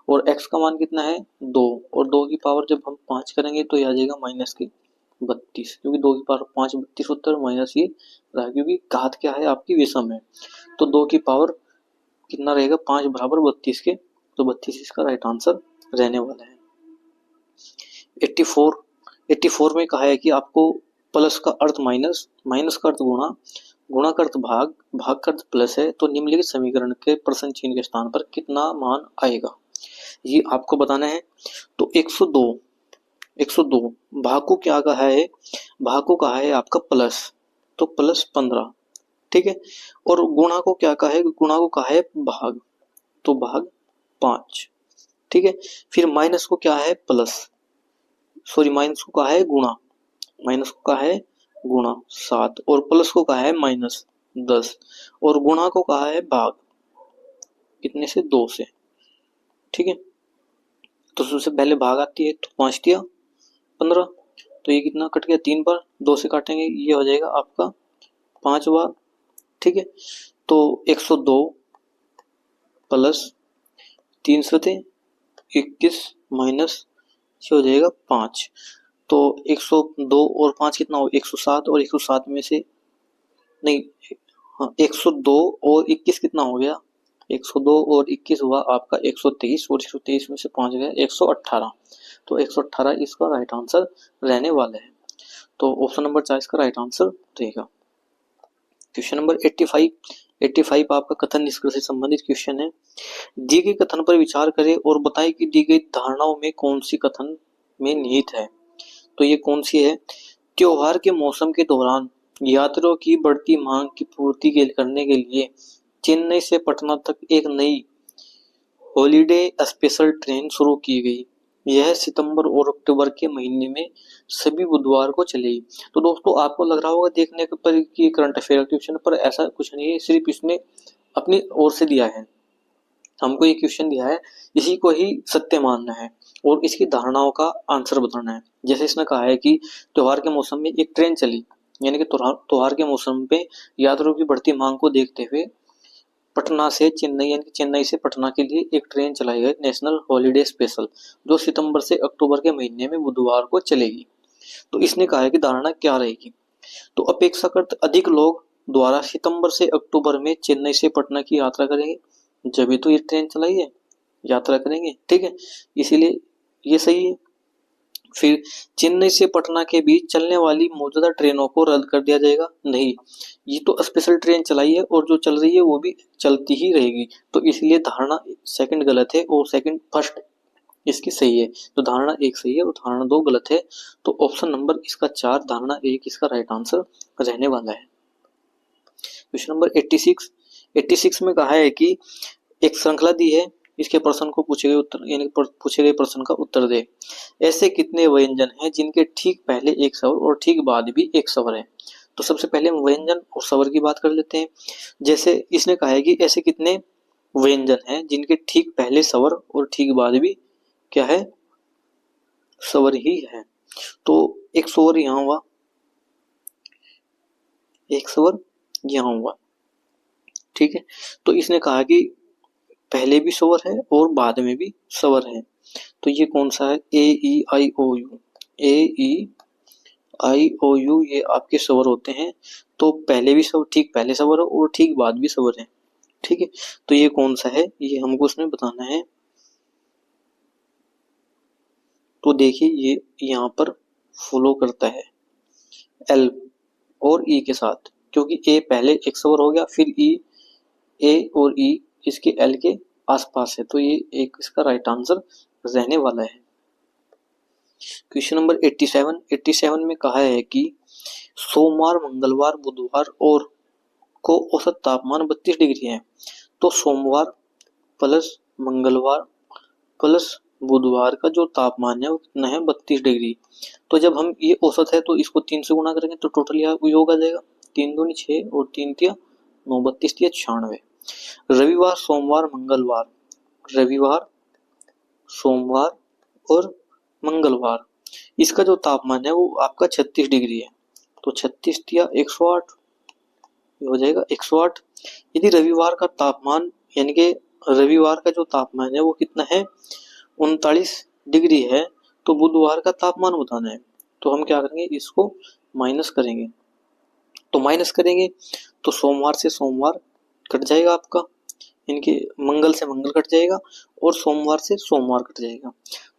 और x का मान कितना है 2, और 2 की पावर जब हम 5 करेंगे तो ये आ जाएगा माइनस की 32, क्योंकि 2 की पावर 5 32 उत्तर माइनस ये रहा, क्योंकि घात क्या है आपकी विषम है, तो 2 की पावर कितना रहेगा 5 बराबर 32 के, तो 32 इसका राइट आंसर रहने वाला है। 84 में कहा है कि आपको प्लस का अर्थ माइनस, माइनस का अर्थ गुणा, गुणा का अर्थ भाग, भाग का अर्थ प्लस है, तो निम्नलिखित समीकरण के प्रश्न चिन्ह के स्थान पर कितना मान आएगा, ये आपको बताना है। तो 102 भाग को क्या कहा है, भाग को कहा है आपका प्लस, तो प्लस 15, ठीक है। और गुणा को क्या कहा है, गुणा को कहा है भाग, तो भाग 5, ठीक है। फिर माइनस को क्या है माइनस को कहा है गुणा, माइनस को कहा है गुणा 7, और प्लस को कहा है माइनस, 10 और गुणा को कहा है भाग, कितने से? 2 से। ठीक है, तो सबसे पहले भाग आती है, तो 5 दिया 15, तो ये कितना कट गया? 3 बार, 2 से काटेंगे, ये हो जाएगा आपका 5 बार। ठीक है, तो 102 प्लस 3 सते 21 माइनस ये हो जाएगा 5, तो 102 और 5 कितना हो? 107, और 107 में से नहीं, हाँ 102 और 21 कितना हो गया? 102 और 21 हुआ आपका 123, और 123 में से 5 गया 118, तो 118 इसका राइट आंसर रहने वाला है। तो ऑप्शन नंबर 4 इसका राइट आंसर रहेगा। क्वेश्चन नंबर 85 आपका कथन निष्कर्ष से संबंधित क्वेश्चन है। दिए गए कथन पर विचार करें और बताएं कि दी गई धारणाओं में कौन सी कथन में निहित है। तो ये कौन सी है? त्योहार के मौसम के दौरान यात्रियों की बढ़ती मांग की पूर्ति करने के लिए चेन्नई से पटना तक एक नई हॉलिडे स्पेशल ट्रेन शुरू की गई। यह सितंबर और अक्टूबर के महीने में सभी बुधवार को चलेगी। तो दोस्तों आपको लग रहा होगा देखने के पर कि करंट अफेयर क्वेश्चन, पर ऐसा कुछ नहीं है, सिर्फ इसने अपनी ओर से दिया है, हमको ये क्वेश्चन दिया है, इसी को ही सत्य मानना है और इसकी धारणाओं का आंसर बताना है। जैसे इसने कहा है कि त्योहार के मौसम में एक ट्रेन चली, यानी कि त्योहार के मौसम पे यात्रियों की बढ़ती मांग को देखते हुए पटना से चेन्नई, यानी कि चेन्नई से पटना के लिए एक ट्रेन चलाई गई नेशनल हॉलिडे स्पेशल, जो सितंबर से अक्टूबर के महीने में बुधवार को चलेगी। तो इसने कहा है कि धारणा क्या रहेगी? तो अपेक्षाकृत अधिक लोग द्वारा सितंबर से अक्टूबर में चेन्नई से पटना की यात्रा करेंगे, जब भी तो ये ट्रेन चलाई है, यात्रा करेंगे। ठीक है, इसीलिए ये सही है। फिर चेन्नई से पटना के बीच चलने वाली मौजूदा ट्रेनों को रद्द कर दिया जाएगा, नहीं, ये तो स्पेशल ट्रेन चलाई है और जो चल रही है वो भी चलती ही रहेगी, तो इसलिए धारणा सेकंड गलत है और सेकंड फर्स्ट इसकी सही है। तो धारणा 1 सही है और धारणा 2 गलत है, तो ऑप्शन नंबर इसका 4 धारणा 1 इसका राइट आंसर रहने वाला है। क्वेश्चन नंबर 86 में कहा है कि एक श्रृंखला दी है, इसके प्रश्न को पूछे गए उत्तर, यानी पूछे गए प्रश्न का उत्तर दे। ऐसे कितने व्यंजन हैं जिनके ठीक पहले एक स्वर और ठीक बाद भी एक स्वर है? तो सबसे पहले हम व्यंजन और स्वर की बात कर लेते हैं। जैसे इसने कहा है कि ऐसे कितने व्यंजन हैं जिनके ठीक पहले स्वर और ठीक बाद भी क्या है? स्वर ही है। तो एक स्वर यहाँ हुआ, एक स्वर यहाँ हुआ। ठीक है, तो इसने कहा कि पहले भी स्वर है और बाद में भी स्वर है, तो ये कौन सा है? ए ई आई ओ you, A E I O you ये आपके स्वर होते हैं, तो पहले भी स्वर, ठीक पहले स्वर है और ठीक बाद भी स्वर है। ठीक है, तो ये कौन सा है, ये हमको उसमें बताना है। तो देखिए ये यहाँ पर फॉलो करता है एल और ई के साथ, क्योंकि ए पहले एक स्वर हो गया, फिर ई, ए और ई इसके एल के आसपास है, तो ये एक इसका राइट आंसर रहने वाला है। क्वेश्चन नंबर 87 में कहा है कि सोमवार, मंगलवार, बुधवार और को औसत तापमान 32 डिग्री है। तो सोमवार प्लस मंगलवार प्लस बुधवार का जो तापमान है वो कितना है? 32 डिग्री। तो जब हम ये औसत है तो इसको 3 से गुणा करेंगे तो टोटल योग आ जाएगा, 3 दूनी 6 और 3 तिया 9, 32 तिया 96। रविवार, सोमवार, मंगलवार, रविवार, सोमवार और मंगलवार, इसका जो तापमान है वो आपका 36 डिग्री है, तो 36 तिया 108 हो जाएगा 108। यदि रविवार का तापमान, यानी कि रविवार का जो तापमान है वो कितना है? 39 डिग्री है, तो बुधवार का तापमान बताना है, तो हम क्या करेंगे? इसको माइनस करेंगे, तो माइनस करेंगे तो सोमवार से सोमवार कट जाएगा आपका, इनके मंगल से मंगल कट जाएगा और सोमवार से सोमवार कट जाएगा,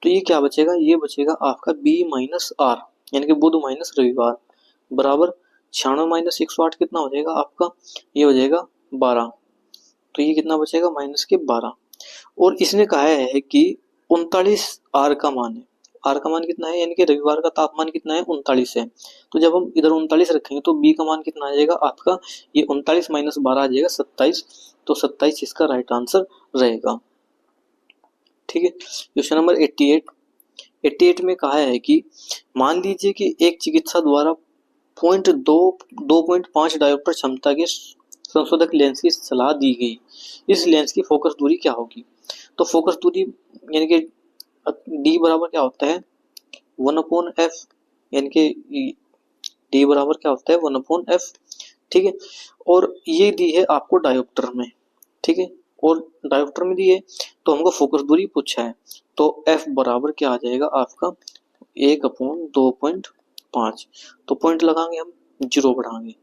तो ये क्या बचेगा? ये बचेगा आपका बी माइनस आर, यानी कि बुध माइनस रविवार बराबर 96 माइनस 108 कितना हो जाएगा आपका? ये हो जाएगा 12, तो ये कितना बचेगा? माइनस के 12। और इसने कहा है कि 39 आर का मान है, आर का मान कितना है? यानी कि रविवार का तापमान कितना है? 39 है, तो जब हम इधर 39 रखेंगे तो बी का मान कितना आ जाएगा आपका? ये 39 माइनस 12 आ जाएगा 27, तो 27 इसका राइट आंसर रहेगा। ठीक है, क्वेश्चन नंबर 88 में कहा है कि मान लीजिए कि एक चिकित्सा द्वारा 2.5 डायोप्टर क्षमता के संशोधक लेंस की सलाह दी गई। इस लेंस की फोकस दूरी क्या होगी? तो फोकस दूरी यानी कि डी बराबर क्या होता है 1/f, यानी कि डी बराबर क्या होता है 1/f। ठीक है, और ये दी है आपको डायोप्टर में। ठीक है, और डायोप्टर में दी है तो हमको फोकस दूरी पूछा है, तो f बराबर क्या आ जाएगा आपका 1/2.5। तो पॉइंट लगाएंगे हम, 0 बढ़ाएंगे।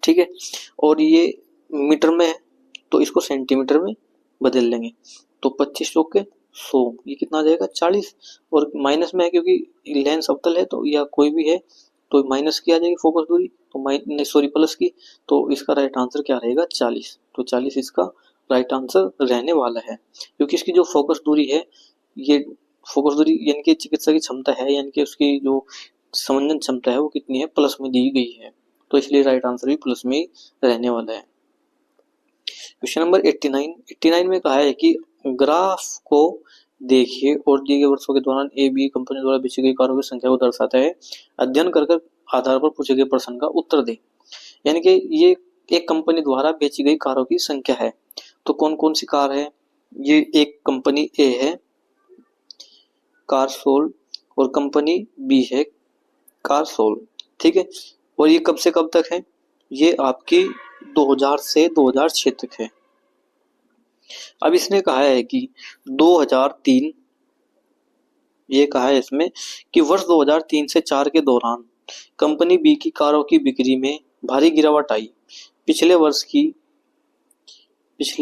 ठीक है, और ये मीटर में है तो इसको सेंटीमीटर में बदल लेंगे, तो 25 चौके 100, ये कितना आ जाएगा 40। और माइनस में है क्योंकि लेंस अवतल है तो या कोई भी है तो माइनस की आ जाएगी फोकस दूरी, तो सॉरी प्लस की, तो इसका राइट आंसर क्या रहेगा 40। तो 40 इसका राइट आंसर रहने वाला है, क्योंकि इसकी जो फोकस दूरी है, ये फोकस दूरी यानी कि चिकित्सा की क्षमता है, यानी कि उसकी जो समंजन क्षमता है वो कितनी है, प्लस में दी गई है, तो इसलिए राइट आंसर भी प्लस में ही रहने वाला है। क्वेश्चन नंबर 89 में कहा है कि ग्राफ को देखिए और दिए गए वर्षों के दौरान ए बी कंपनी द्वारा बेची गई कारों की संख्या को दर्शाता है। अध्ययन कर आधार पर पूछे गए प्रश्न का उत्तर दे। यानी कि ये एक कंपनी द्वारा बेची गई कारों की संख्या है, तो कौन कौन सी कार है? ये एक कंपनी ए है कार सोल्ड, और कंपनी बी है कार सोल्ड। ठीक है, और ये कब से कब तक है? ये आपकी 2000 से 2006 तक है। अब इसने कहा है कि 2003, ये कहा है इसमें कि वर्ष 2003 से 4 के दौरान कंपनी बी की कारों की बिक्री में भारी गिरावट आई। पिछले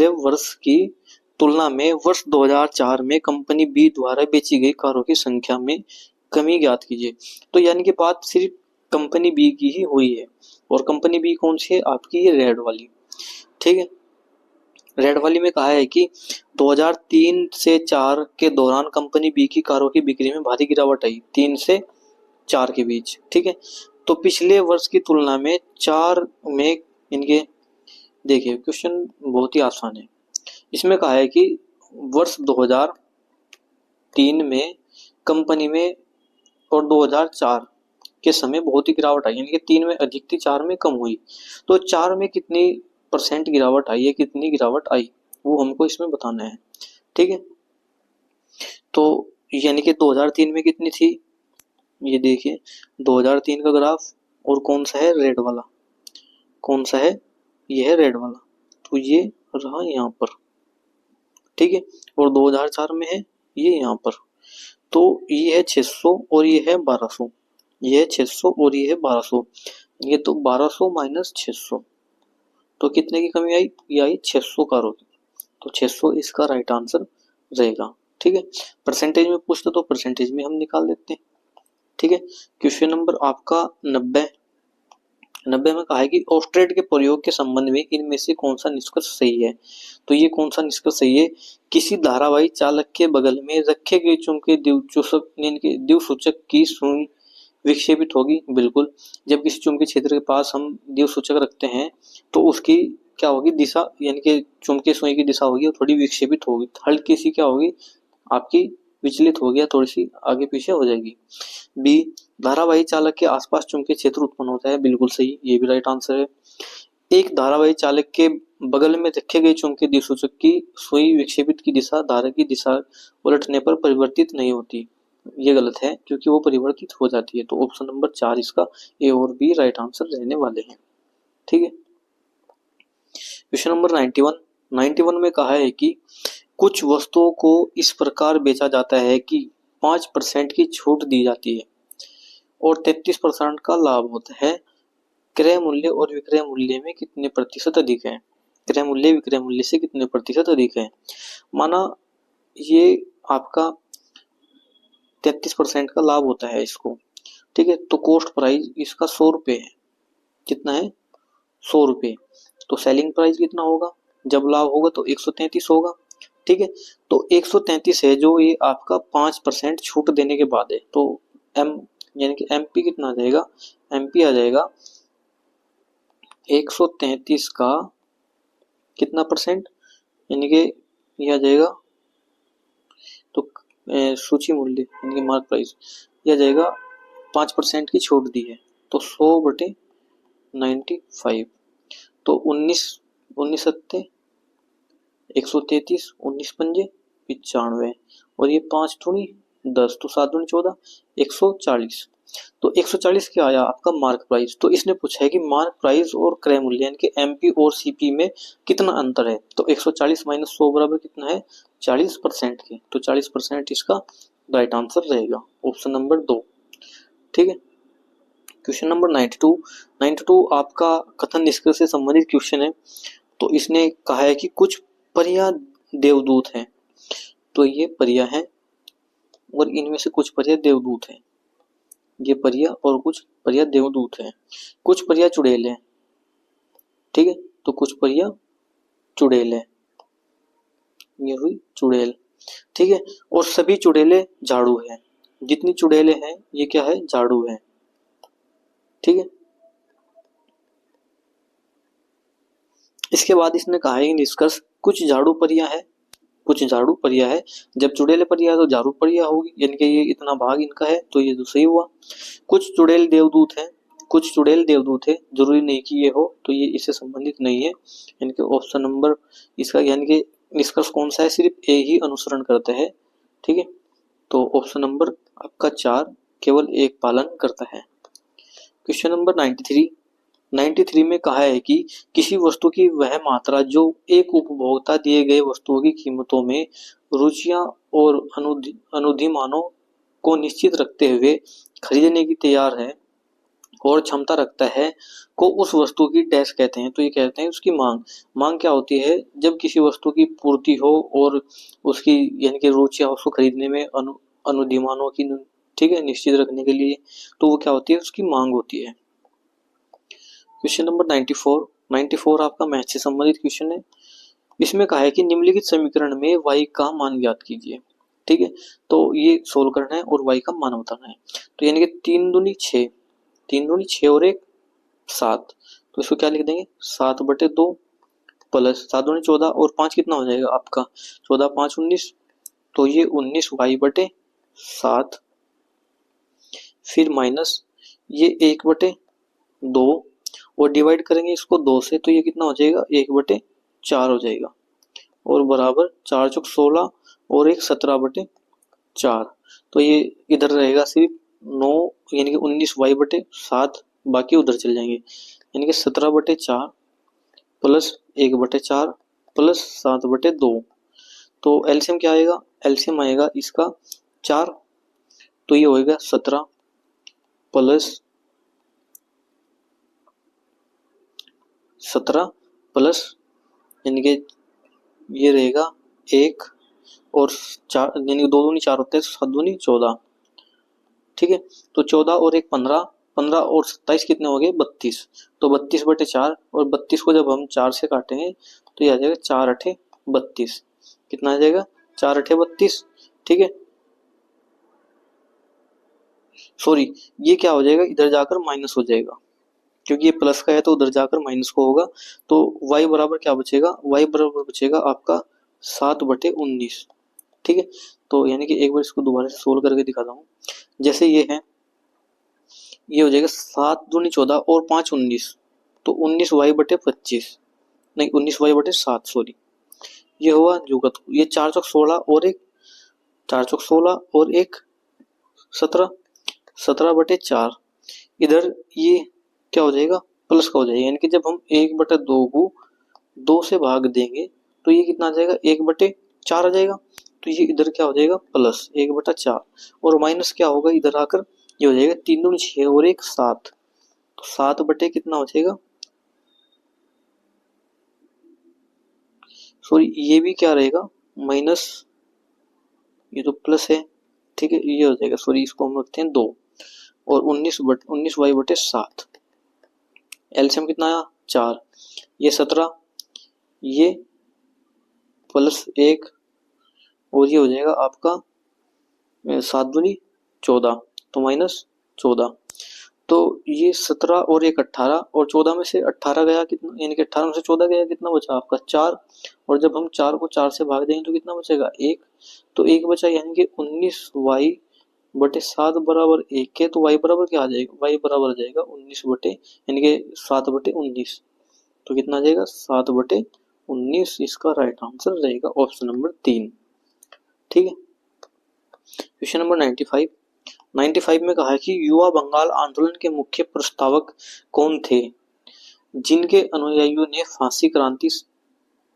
वर्ष की तुलना में वर्ष 2004 में कंपनी बी द्वारा बेची गई कारों की संख्या में कमी ज्ञात कीजिए। तो यानी कि बात सिर्फ कंपनी बी की ही हुई है, और कंपनी बी कौन सी है आपकी? ये रेड वाली। ठीक है, रेड वाली में कहा है कि 2003 से 4 के दौरान कंपनी बी की कारों की बिक्री में भारी गिरावट आई, 3 से 4 के बीच। ठीक है, तो पिछले वर्ष की तुलना में 4 में इनके, देखिए क्वेश्चन बहुत ही आसान है। इसमें कहा है कि वर्ष 2003 में कंपनी में और 2004 के समय बहुत ही गिरावट आई, यानी कि 3 में अधिक थी 4 में कम हुई, तो 4 में कितनी % गिरावट आई है, कितनी गिरावट आई, वो हमको इसमें बताना है। ठीक है, तो यानी कि 2003 में कितनी थी, ये देखिए 2003 का ग्राफ, और कौन सा है? रेड वाला। कौन सा है? ये है रेड वाला, तो ये रहा यहाँ पर। ठीक है, और 2004 में है ये यहाँ पर, तो ये है 600 और ये है 1200, ये है 600 और ये है 1200, ये तो 1200 माइनस 600, तो कितने की कमी आई? ये आई 600 कारों की, तो 600 इसका राइट आंसर रहेगा। ठीक है, परसेंटेज में पूछते तो परसेंटेज में हम निकाल देते हैं। ठीक है, क्वेश्चन नंबर आपका 90 में कहा है कि ऑस्ट्रेट के प्रयोग के संबंध में इनमें से कौन सा निष्कर्ष सही है? तो ये कौन सा निष्कर्ष सही है? किसी धारावाही चालक के बगल में रखे गए चुंबकीय द्विसूचक की सुई विक्षेपित होगी। बिल्कुल, जब किसी चुंबकीय क्षेत्र के पास हम द्विसूचक रखते हैं तो उसकी क्या होगी दिशा, यानी कि चुंबकीय सुई की दिशा होगी वो थोड़ी विक्षेपित होगी, हल्की सी क्या होगी आपकी विचलित हो गया, थोड़ी सी आगे पीछे हो जाएगी। बी, धारावाही चालक के आसपास चुंबकीय क्षेत्र उत्पन्न होता है। बिल्कुल सही, ये भी राइट आंसर है। एक धारावाही चालक के बगल में रखे गए चुंबकीय द्विसूचक की सुई विक्षेपित की दिशा धारा की दिशा उलटने पर परिवर्तित नहीं होती, ये गलत है क्योंकि वो परिवर्तित हो जाती है, तो ऑप्शन नंबर 4 इसका ए और बी राइट आंसर रहने वाले हैं। ठीक है, क्वेश्चन नंबर 91 में कहा है कि कुछ वस्तुओं को इस प्रकार बेचा जाता है कि 5% की छूट दी जाती है और 33% का लाभ होता है। क्रय मूल्य और विक्रय मूल्य में कितने प्रतिशत अधिक है? क्रय मूल्य विक्रय मूल्य से कितने प्रतिशत अधिक है? माना ये आपका 33% का लाभ होता है इसको। ठीक है, तो कॉस्ट प्राइस इसका 100 रुपये है। कितना है? 100 रुपये। तो सेलिंग प्राइस कितना होगा? जब लाभ होगा तो 133 होगा। ठीक है, तो 133 है जो ये आपका 5% छूट देने के बाद है, तो एम यानी कि एमपी कितना आ जाएगा? एमपी आ जाएगा 133 का कितना %, यानी कि यह आ जाएगा तो सूची मूल्य यानी कि मार्क प्राइस यह आ जाएगा 5% की छूट दी है तो 100/95, तो 19 सत्ते 133, 19 पंजे 95 और ये 5 दूनी 10, तो 7 दूनी 14, 140। तो 140 क्या आया आपका मार्क प्राइस। तो इसने पूछा है कि मार्क प्राइस और क्रय मूल्य यानी कि एमपी और सीपी में कितना अंतर है। तो 140 माइनस 100 बराबर कितना है 40% के। तो 40% इसका राइट आंसर रहेगा, ऑप्शन नंबर 2। ठीक है। क्वेश्चन नंबर 92 आपका कथन निष्कर्ष से संबंधित क्वेश्चन है। तो इसने कहा है कि कुछ परियां देवदूत हैं। तो ये परियां हैं और इनमें से कुछ परियां देवदूत हैं। ये परियां और कुछ परियां देवदूत हैं। कुछ परियां चुड़ैल हैं। ठीक है। तो कुछ परियां चुड़ैल हैं, ये हुई चुड़ैल। ठीक है। और सभी चुड़ैले झाड़ू हैं। जितनी चुड़ैले हैं ये क्या है झाड़ू है। ठीक है। इसके बाद इसने कहा है निष्कर्ष कुछ झाड़ू परियां है, कुछ झाड़ू परियां है। जब चुड़ैल परियां तो झाड़ू परियां होगी, यानी कि ये इतना भाग इनका है, तो ये तो सही हुआ। कुछ चुड़ैल देवदूत हैं, कुछ चुड़ैल देवदूत है, जरूरी नहीं कि ये हो, तो ये इससे संबंधित नहीं है। यानी कि ऑप्शन नंबर इसका यानी कि निष्कर्ष कौन सा है, सिर्फ ए ही अनुसरण करता है। ठीक है। तो ऑप्शन नंबर आपका 4 केवल एक पालन करता है। क्वेश्चन नंबर 93 में कहा है कि किसी वस्तु की वह मात्रा जो एक उपभोक्ता दिए गए वस्तुओं की कीमतों में रुचियां और अनुधिमानों को निश्चित रखते हुए खरीदने की तैयार है और क्षमता रखता है को उस वस्तु की डैश कहते हैं। तो ये कहते हैं उसकी मांग क्या होती है, जब किसी वस्तु की पूर्ति हो और उसकी यानी कि रुचियां उसको खरीदने में अनुधिमानों की ठीक है निश्चित रखने के लिए, तो वो क्या होती है उसकी मांग होती है। क्वेश्चन नंबर 94 आपका मैथ से संबंधित क्वेश्चन है। इसमें कहा है कि निम्नलिखित समीकरण में y का मान ज्ञात कीजिए। ठीक है। तो ये सोल्व करना है और y का मान बताना है। तो यानी कि 3 दूनी 6, 3 दूनी 6 और 1 7, तो इसको क्या लिख देंगे 7/2 प्लस 7 दूनी 14 और 5 कितना हो जाएगा आपका 14 5 19, तो ये 19y/7 फिर माइनस ये 1/2 और डिवाइड करेंगे इसको 2 से, तो ये कितना हो जाएगा 1/4 हो जाएगा और बराबर 4 चौक 16 और 1 17/4। तो ये इधर रहेगा सिर्फ 9 यानी कि 19y/7, बाकी उधर चल जाएंगे यानी कि 17/4 प्लस 1/4 प्लस 7/2। तो एलसीएम क्या आएगा, एलसीएम आएगा इसका 4, तो ये होएगा 17 प्लस 17 प्लस यानी कि ये रहेगा 1 और 4 यानी कि 2 दूनी 4 होते हैं, 7 दूनी 14। ठीक है। तो 14 और 1 15, 15 और 27 कितने हो गए 32। तो 32/4 और 32 को जब हम 4 से काटेंगे तो ये आ जाएगा 4 8 32। कितना आ जाएगा 4 8 32। ठीक है। सॉरी ये क्या हो जाएगा इधर जाकर माइनस हो जाएगा, क्योंकि ये प्लस का है तो उधर जाकर माइनस को होगा। तो y बराबर क्या बचेगा, y बराबर बचेगा आपका 7/19। ठीक है। तो यानी कि एक बार इसको दोबारा से सोल्व करके दिखाता हूँ। जैसे ये है, ये हो जाएगा 7 दूनी 14 और 5 19, तो 19y/25 नहीं 19y/7 सॉरी, ये हुआ जुगत। ये 4 चौक 16 और 1 4 चौक 16 और 1 17, 17/4। इधर ये क्या हो जाएगा प्लस का हो जाएगा, यानी कि जब हम 1/2 को 2 से भाग देंगे तो ये कितना आ जाएगा 1/4 आ जाएगा। तो ये इधर क्या हो जाएगा प्लस 1/4 और माइनस क्या होगा इधर आकर ये हो जाएगा 3 दूनी 6 और 1 7, तो 7 बटे कितना हो जाएगा सॉरी ये भी क्या रहेगा माइनस, ये तो प्लस है। ठीक है। ये हो जाएगा सॉरी इसको हम रखते हैं 2 और 19y/7। एलसीएम कितना आया 4, ये 17, ये प्लस 1 और ये हो जाएगा आपका 7 दूनी 14, तो माइनस 14। तो ये 17 और 1 18 और 14 में से 18 गया कितना, यानी कि 18 में से 14 गया कितना बचा आपका 4, और जब हम 4 को 4 से भाग देंगे तो कितना बचेगा 1, तो 1 बचा यानी कि 19y/7 बराबर 1 है। तो y बराबर क्या आ जाएगा, y बराबर आ जाएगा 19 बटे यानी कि 7/19। तो कितना आ जाएगा 7/19 इसका राइट आंसर रहेगा ऑप्शन नंबर 3। ठीक है। क्वेश्चन नंबर 95 में कहा है कि युवा बंगाल आंदोलन के मुख्य प्रस्तावक कौन थे जिनके अनुयायियों ने फारसी क्रांति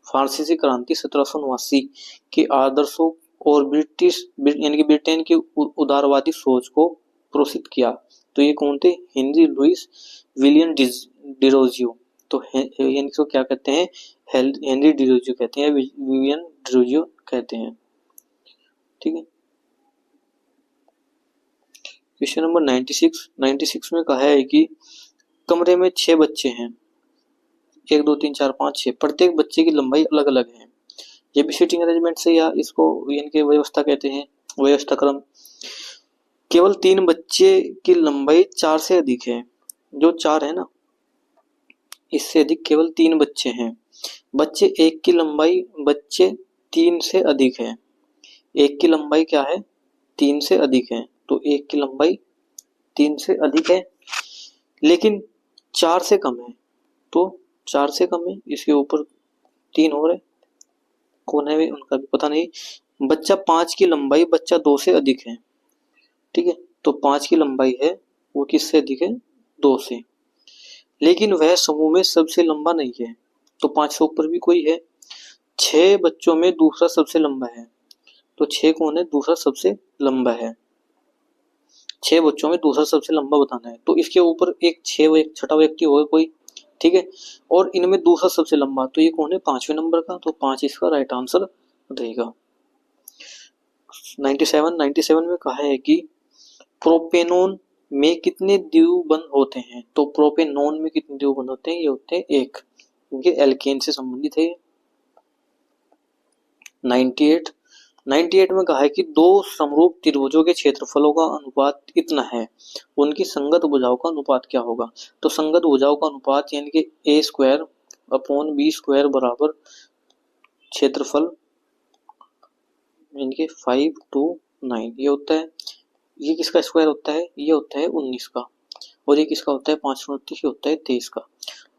1789 के आदर्शों और ब्रिटेन की उदारवादी सोच को प्रोत्साहित किया। तो ये कौन थे? Henry Louis William Derozio. तो इसको क्या कहते हैं? हेनरी डिरोजियो कहते हैं, विलियम डिरोजियो कहते हैं। ठीक है। क्वेश्चन नंबर 96 में कहा है कि कमरे में 6 बच्चे हैं, 1 2 3 4 5 6, प्रत्येक बच्चे की लंबाई अलग अलग है। ये भी सीटिंग अरेंजमेंट से या इसको इनके व्यवस्था कहते हैं, व्यवस्था क्रम। केवल 3 बच्चे की लंबाई 4 से अधिक है। जो 4 है ना, इससे अधिक केवल 3 बच्चे हैं। बच्चे 1 की लंबाई बच्चे 3 से अधिक है। 1 की लंबाई क्या है? 3 से अधिक है। तो 1 की लंबाई 3 से अधिक है लेकिन 4 से कम है। तो 4 से कम है, इसके ऊपर 3 और है, कौन है वे उनका भी पता नहीं। बच्चा 5 की लंबाई बच्चा 2 से अधिक है। ठीक है। तो 5 की लंबाई है वो किससे अधिक है? 2 से। लेकिन वह समूह में सबसे लंबा नहीं है। तो 5 से ऊपर भी कोई है। 6 बच्चों में दूसरा सबसे लंबा है। तो 6 कौन है? दूसरा सबसे लंबा है। 6 बच्चों में दूसरा सबसे लंबा बताना है। तो इसके ऊपर एक 6 व्यक्ति होगा कोई। ठीक है। और इनमें दूसरा सबसे लंबा, तो ये कौन है? 5वें नंबर का। तो 5 इसका राइट आंसर रहेगा। 97 में कहा है कि प्रोपेनॉन में कितने द्विबंध होते हैं? तो प्रोपेनॉन में कितने द्विबंध होते हैं? ये होते हैं 1, क्योंकि एल्केन से संबंधित है। 98 में कहा है कि 2 समरूप त्रिभुजों के क्षेत्रफलों का अनुपात इतना है, उनकी संगत भुजाओं का अनुपात क्या होगा? तो संगत भुजाओं का अनुपात यानी कि a²/b² बराबर क्षेत्रफल यानी कि 5/9 ये होता है। ये किसका स्क्वायर होता है? ये होता है 19 का। और ये किसका होता है? 5/29 होता है 23 का।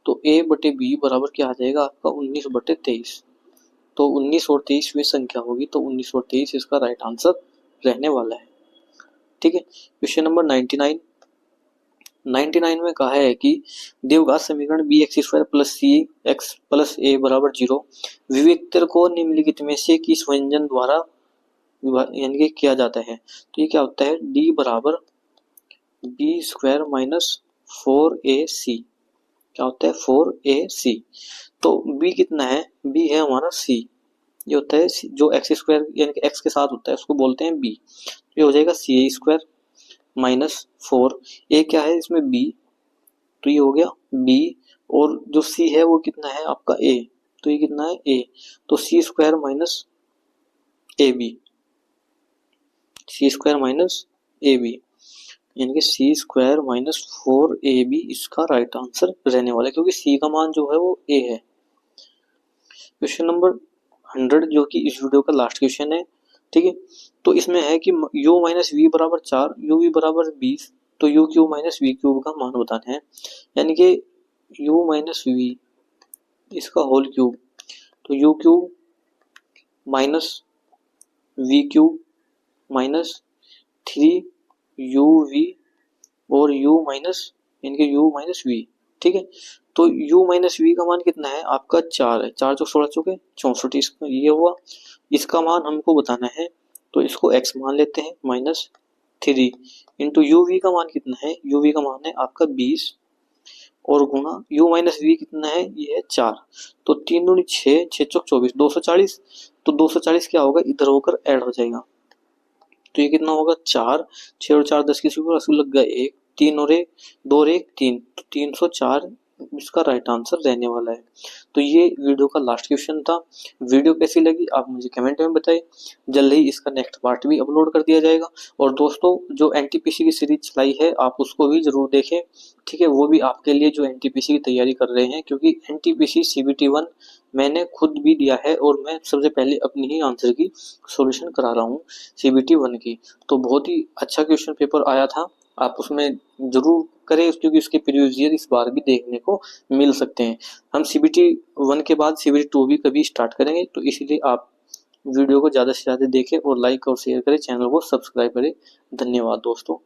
तो a/b बराबर क्या आ जाएगा आपका? 19/23। तो 19 और 23 में संख्या होगी, तो 19 और 23 इसका राइट आंसर रहने वाला है। ठीक है। क्वेश्चन नंबर 99 में कहा है कि द्विघात समीकरण bx² + cx + a = 0 विविक्तर को निम्नलिखित में से किस व्यंजन द्वारा यानी कि किया जाता है? तो ये क्या होता है? d = b² - 4ac। क्या होता है? 4ac। तो b कितना है? b है हमारा c। ये होता है जो x² यानी कि x के साथ होता है उसको बोलते हैं b। ये हो जाएगा ca² - 4। a क्या है इसमें? b। तो ये हो गया b। और जो c है वो कितना है आपका? a। तो ये कितना है? a। तो c² - ab, c² - ab यानी कि c² - 4ab इसका राइट आंसर रहने वाला है, क्योंकि c का मान जो है वो a है। क्वेश्चन नंबर 100 जो कि इस वीडियो का लास्ट क्वेश्चन है। ठीक है। तो इसमें है कि u - v = 4, uv = 20, तो u³ - v³ का मान बताना है। यानी कि u - v इसका होल क्यूब, तो u³ - v³ - 3uv और u माइनस यानी कि u - v। ठीक है। तो u - v का मान कितना है आपका? 4 है। 4 × 16 = 64 इसका ये हुआ। इसका मान हमको बताना है, तो इसको x मान लेते हैं -3 इंटू uv का मान कितना है? uv का मान है आपका 20 और गुणा u - v कितना है? ये है 4। तो 3 दूनी 6, 6 चौक 24, 240। तो 240 क्या होगा? इधर होकर ऐड हो जाएगा। तो ये कितना होगा? 4, 6 और 4 10 किसी को रसूल लग गया 1, 3 और 1 2 और 1 3, तो 304 इसका राइट आंसर रहने वाला है। तो ये वीडियो का लास्ट क्वेश्चन था। वीडियो कैसी लगी आप मुझे कमेंट में बताइए। जल्द ही इसका नेक्स्ट पार्ट भी अपलोड कर दिया जाएगा। और दोस्तों जो एनटीपीसी की सीरीज चलाई है आप उसको भी जरूर देखें। ठीक है। वो भी आपके लिए जो एनटीपीसी की तैयारी कर रहे हैं, क्योंकि एनटीपीसी CBT 1 मैंने खुद भी दिया है और मैं सबसे पहले अपनी ही आंसर की सॉल्यूशन करा रहा हूँ CBT 1 की। तो बहुत ही अच्छा क्वेश्चन पेपर आया था, आप उसमें जरूर करें क्योंकि उसके प्रीवियस ईयर इस बार भी देखने को मिल सकते हैं। हम CBT 1 के बाद CBT 2 भी कभी स्टार्ट करेंगे, तो इसीलिए आप वीडियो को ज़्यादा से ज़्यादा देखें और लाइक और शेयर करें, चैनल को सब्सक्राइब करें। धन्यवाद दोस्तों।